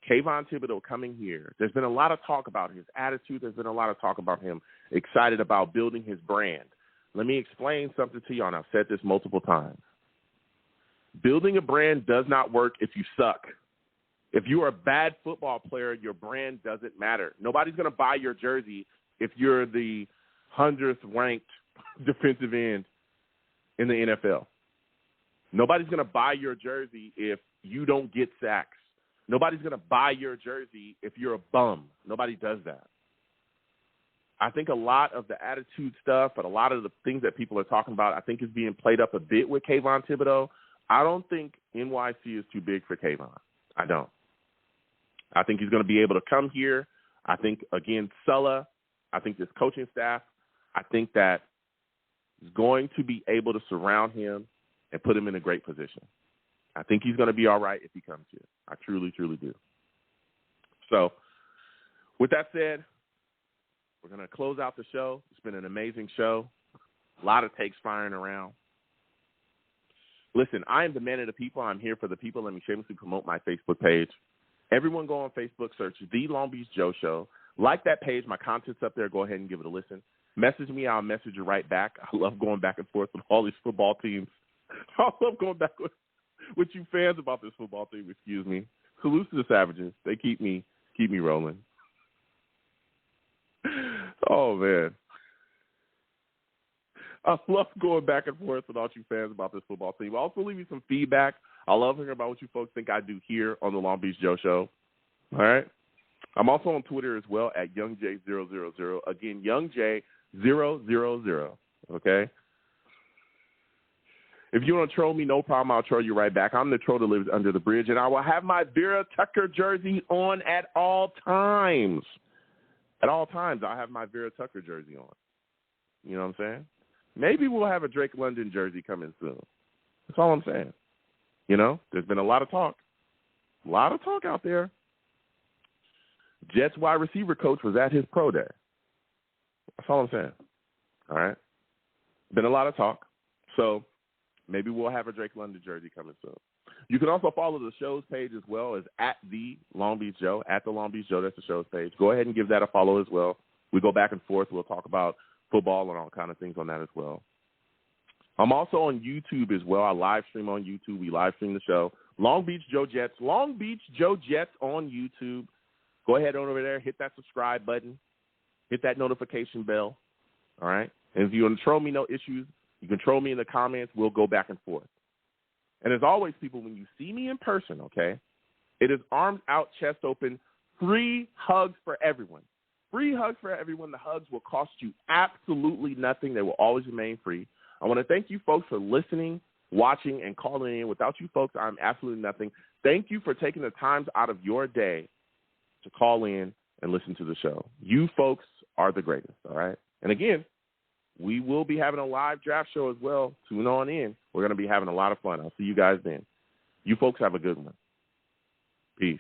Kayvon Thibodeau coming here, there's been a lot of talk about his attitude. There's been a lot of talk about him excited about building his brand. Let me explain something to you, and I've said this multiple times. Building a brand does not work if you suck. If you are a bad football player, your brand doesn't matter. Nobody's going to buy your jersey if you're the 100th ranked defensive end in the NFL. Nobody's going to buy your jersey if you don't get sacks. Nobody's going to buy your jersey if you're a bum. Nobody does that. I think a lot of the attitude stuff and a lot of the things that people are talking about, I think is being played up a bit with Kayvon Thibodeau. I don't think NYC is too big for Kayvon. I don't. I think he's going to be able to come here. I think, again, Sulla, I think this coaching staff, I think that is going to be able to surround him and put him in a great position. I think he's going to be all right if he comes here. I truly, truly do. So with that said, we're going to close out the show. It's been an amazing show. A lot of takes firing around. Listen, I am the man of the people. I'm here for the people. Let me shamelessly promote my Facebook page. Everyone go on Facebook, search The Long Beach Joe Show. Like that page. My content's up there. Go ahead and give it a listen. Message me. I'll message you right back. I love going back and forth with all these football teams. I love going back with you fans about this football team, excuse me. Salute to the savages. They keep me rolling. Oh, man. I love going back and forth with all you fans about this football team. Also, leave me some feedback. I love hearing about what you folks think I do here on the Long Beach Joe Show. All right? I'm also on Twitter as well at YoungJ000. Again, YoungJ000. Okay? If you want to troll me, no problem. I'll troll you right back. I'm the troll that lives under the bridge, and I will have my Vera Tucker jersey on at all times. At all times, I'll have my Vera Tucker jersey on. You know what I'm saying? Maybe we'll have a Drake London jersey coming soon. That's all I'm saying. You know, there's been a lot of talk. A lot of talk out there. Jets wide receiver coach was at his pro day. That's all I'm saying. All right? Been a lot of talk. So maybe we'll have a Drake London jersey coming soon. You can also follow the show's page as well as at The Long Beach Joe. At The Long Beach Joe, that's the show's page. Go ahead and give that a follow as well. We go back and forth. We'll talk about football and all kind of things on that as well. I'm also on YouTube as well. I live stream on YouTube. We live stream the show. Long Beach Joe Jets. Long Beach Joe Jets on YouTube. Go ahead on over there. Hit that subscribe button. Hit that notification bell. All right? And if you want to troll me, no issues. You can troll me in the comments. We'll go back and forth. And as always, people, when you see me in person, okay, it is arms out, chest open, free hugs for everyone. Free hugs for everyone. The hugs will cost you absolutely nothing. They will always remain free. I want to thank you folks for listening, watching, and calling in. Without you folks, I'm absolutely nothing. Thank you for taking the time out of your day to call in and listen to the show. You folks are the greatest, all right? And again, we will be having a live draft show as well. Tune on in. We're going to be having a lot of fun. I'll see you guys then. You folks have a good one. Peace.